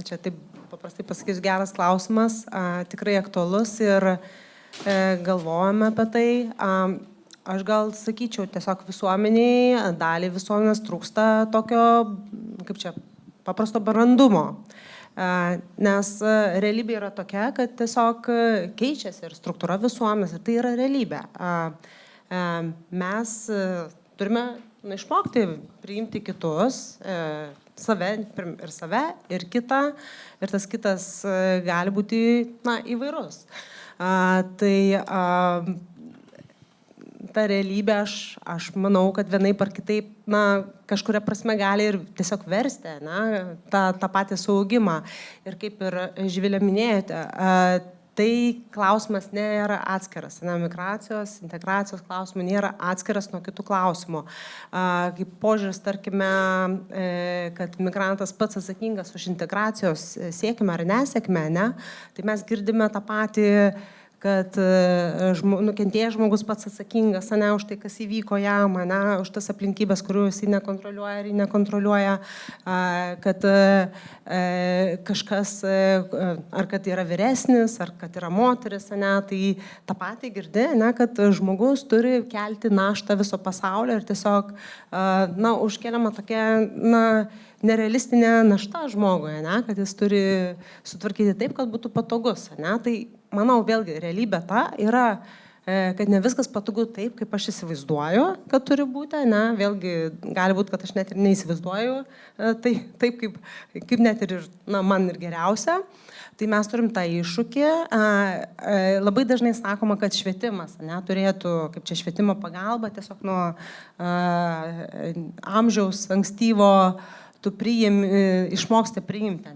čia taip paprastai pasakysiu, geras klausimas, tikrai aktualus ir galvojame apie tai. Aš gal sakyčiau, tiesiog visuomeniai, daliai visuomenės trūksta tokio, kaip čia, paprasto brandumo. Nes realybė yra tokia, kad tiesiog keičiasi ir struktūra visuomenės ir tai yra realybė. Mes turime išmokti priimti kitus, save ir kitą, ir tas kitas gali būti įvairus. Tai ta realybė, aš manau, kad vienaip ar kitaip, kažkuria prasme gali ir tiesiog versti, tą patį suaugimą. Ir kaip ir Živilė minėjote, tai klausimas nėra atskiras. Migracijos, integracijos klausimai nėra atskiras nuo kitų klausimų. Kaip požiūris, tarkime, kad migrantas pats atsakingas už integracijos siekimą ar nesėkmę, tai mes girdime tą patį, kad nukentėjęs žmogus pats atsakingas, už tai, kas įvyko jam, už tas aplinkybės, kurių jis nekontroliuoja ar nekontroliuoja, kad kažkas, ar kad yra vyresnis, ar kad yra moteris, tai tą patį girdi, kad žmogus turi kelti naštą viso pasaulio ir tiesiog, užkeliama tokia, nerealistinė našta žmogui, kad jis turi sutvarkyti taip, kad būtų patogus. Tai, manau, vėlgi, realybė ta yra kad ne viskas patogu taip, kaip aš įsivaizduoju, kad turi būti, ne, vėlgi gali būti, kad aš net ir neįsivaizduoju taip, kaip net ir man ir geriausia. Tai mes turim tą iššūkį. Labai dažnai sakoma, kad švietimas turėtų, kaip čia švietimo pagalba, tiesiog nuo amžiaus ankstyvo tu išmoksti priimti,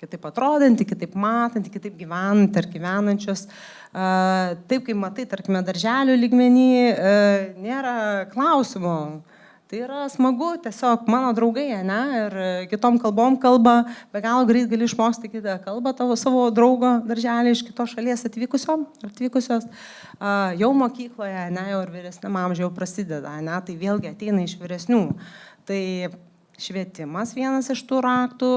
kitaip atrodantį, kitaip matantį, kitaip gyvenantį ar gyvenančius. Taip, kaip matai, tarkime, darželio lygmenį, nėra klausimų. Tai yra smagu, tiesiog mano draugai, ir kitom kalbom kalba, be galo greit gali išmoksti kitą kalbą tavo savo draugo darželį iš kitos šalies atvykusios. Jau mokykloje, jau ir vyresniam amžiuje prasideda, tai vėlgi ateina iš vyresnių. Tai švietimas vienas iš tų raktų,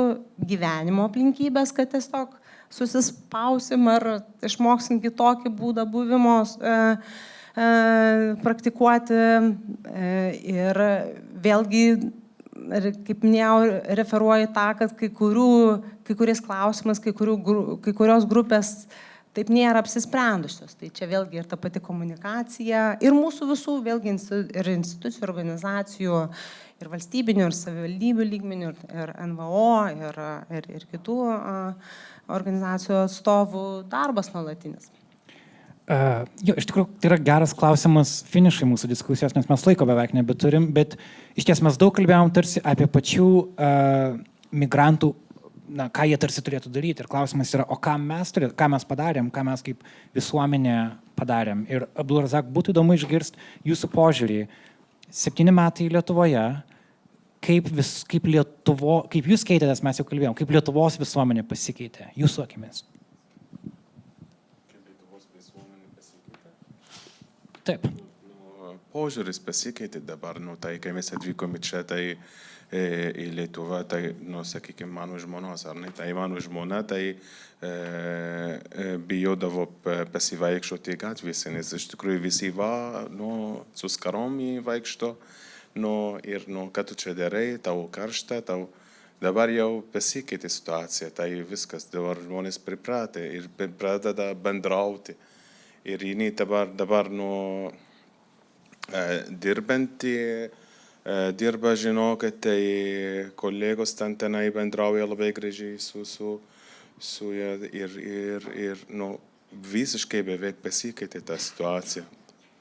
gyvenimo aplinkybės, kad tiesiog susispausim ar išmoksim kitokį būdą buvimo praktikuoti. Ir vėlgi, kaip minėjau, referuoju tą, kad kai kuriais klausimas, kai kurios grupės taip nėra apsisprendusios. Tai čia vėlgi ir ta pati komunikacija, ir mūsų visų, vėlgi ir institucijų, organizacijų, ir valstybinių, ir savivaldybių lygmenių, ir NVO, ir kitų organizacijų atstovų darbas nuolatinis. Iš tikrųjų, tai yra geras klausimas finišai mūsų diskusijos, nes mes laiko beveik nebeturim, bet iš ties mes daug kalbėjom tarsi apie pačių migrantų, ką jie tarsi turėtų daryti. Ir klausimas yra, o ką mes padarėm, ką mes kaip visuomenė padarėm. Ir Abdulrazak, būtų įdomu išgirsti jūsų požiūrį. 7 metai Lietuvoje, kaip jūs keitėtės, mes jau kalbėjom, kaip Lietuvos visuomenė pasikeitė, jūsų akimis. Taip. Požiūris pasikeitė dabar, tai kai mes atvykome čia, tai į Lietuvą, tai, sakykime, mano žmonos, ar ne, tai mano žmona, tai bijodavo pasivaikščioti gatvėse, nes iš tikrųjų visi su skarom vaikšto, ir ką tu čia darai, tau karšta, dabar jau pasikeitė situacija, tai viskas, dabar žmonės pripratę ir pradeda bendrauti. Ir jinai dabar dirbanti, dirba, žinokit, tai kolegos tenai bendrauja labai gražiai su ja ir visiškai beveik pasikeitė ta situacija.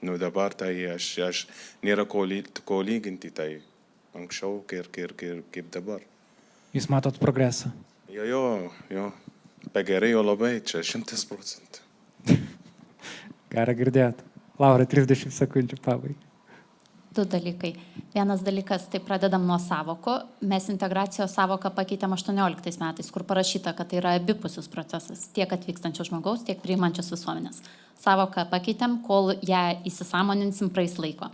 Dabar tai aš nėra ko lyginti tai anksčiau kaip dabar. Jūs matot progresą? Jo, pagerėjo labai, čia 100%. Gera girdėti. Laura, 30 sekundžių pabaigai. 2 dalykai. Vienas dalykas, tai pradedam nuo savokų. Mes integracijos savoką pakeitėm 18 metais, kur parašyta, kad tai yra abipusis procesas tiek atvykstančio žmogaus, tiek priimančios visuomenės. Savoką pakeitėm, kol ją įsisąmoninsim, praeis laiko.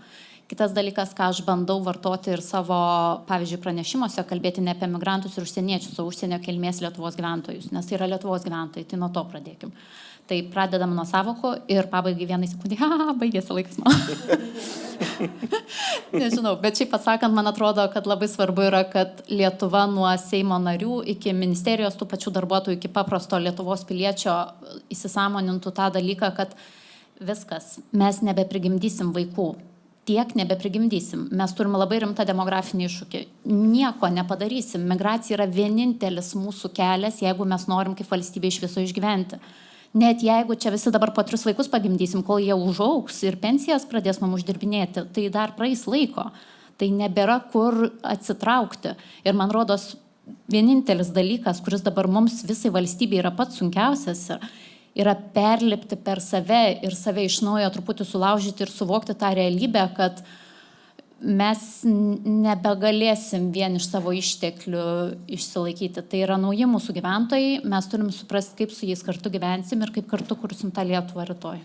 Kitas dalykas, ką aš bandau vartoti ir savo, pavyzdžiui, pranešimuose, kalbėti ne apie migrantus ir užsieniečius, o užsienio kilmės Lietuvos gyventojus, nes tai yra Lietuvos gyventojai, tai nuo to pradėkim. Tai pradedam nuo savokų ir pabaigai 1 sekundį, baigėsi laikas man. Nežinau, bet šiaip atsakant, man atrodo, kad labai svarbu yra, kad Lietuva nuo Seimo narių iki ministerijos, tų pačių darbuotojų, iki paprasto Lietuvos piliečio įsisąmonintų tą dalyką, kad viskas, mes nebeprigimdysim vaikų. Tiek nebeprigimdysim. Mes turime labai rimtą demografinį iššūkį. Nieko nepadarysim. Migracija yra vienintelis mūsų kelias, jeigu mes norim kaip valstybė iš viso išgyventi. Net jeigu čia visi dabar po 3 vaikus pagimdysim, kol jie užaugs ir pensijas pradės mums uždirbinėti, tai dar praeis laiko. Tai nebėra kur atsitraukti. Ir man rodos, vienintelis dalykas, kuris dabar mums visai valstybei yra pats sunkiausias, yra perlipti per save ir save iš naujo truputį sulaužyti ir suvokti tą realybę, kad mes nebegalėsim vien iš savo išteklių išsilaikyti. Tai yra nauji mūsų gyventojai, mes turim suprasti, kaip su jais kartu gyvensim ir kaip kartu kursim tą Lietuvą rytoj.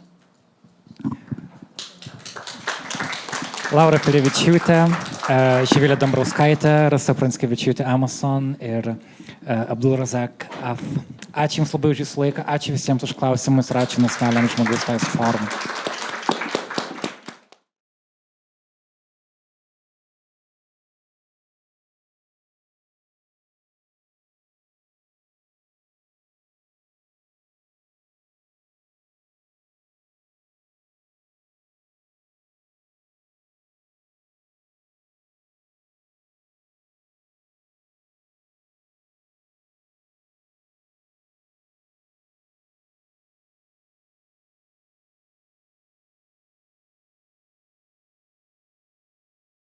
Laura Pilevičiūtė, Živilė Dambrauskaitė, Rasa Pranskevičiūtė Amazon ir Abdulrazak Af. Ačiū Jums labai už Jūsų laiką, ačiū visiems už klausimus ir ačiū Nacionaliniam žmogaus teisių forumui.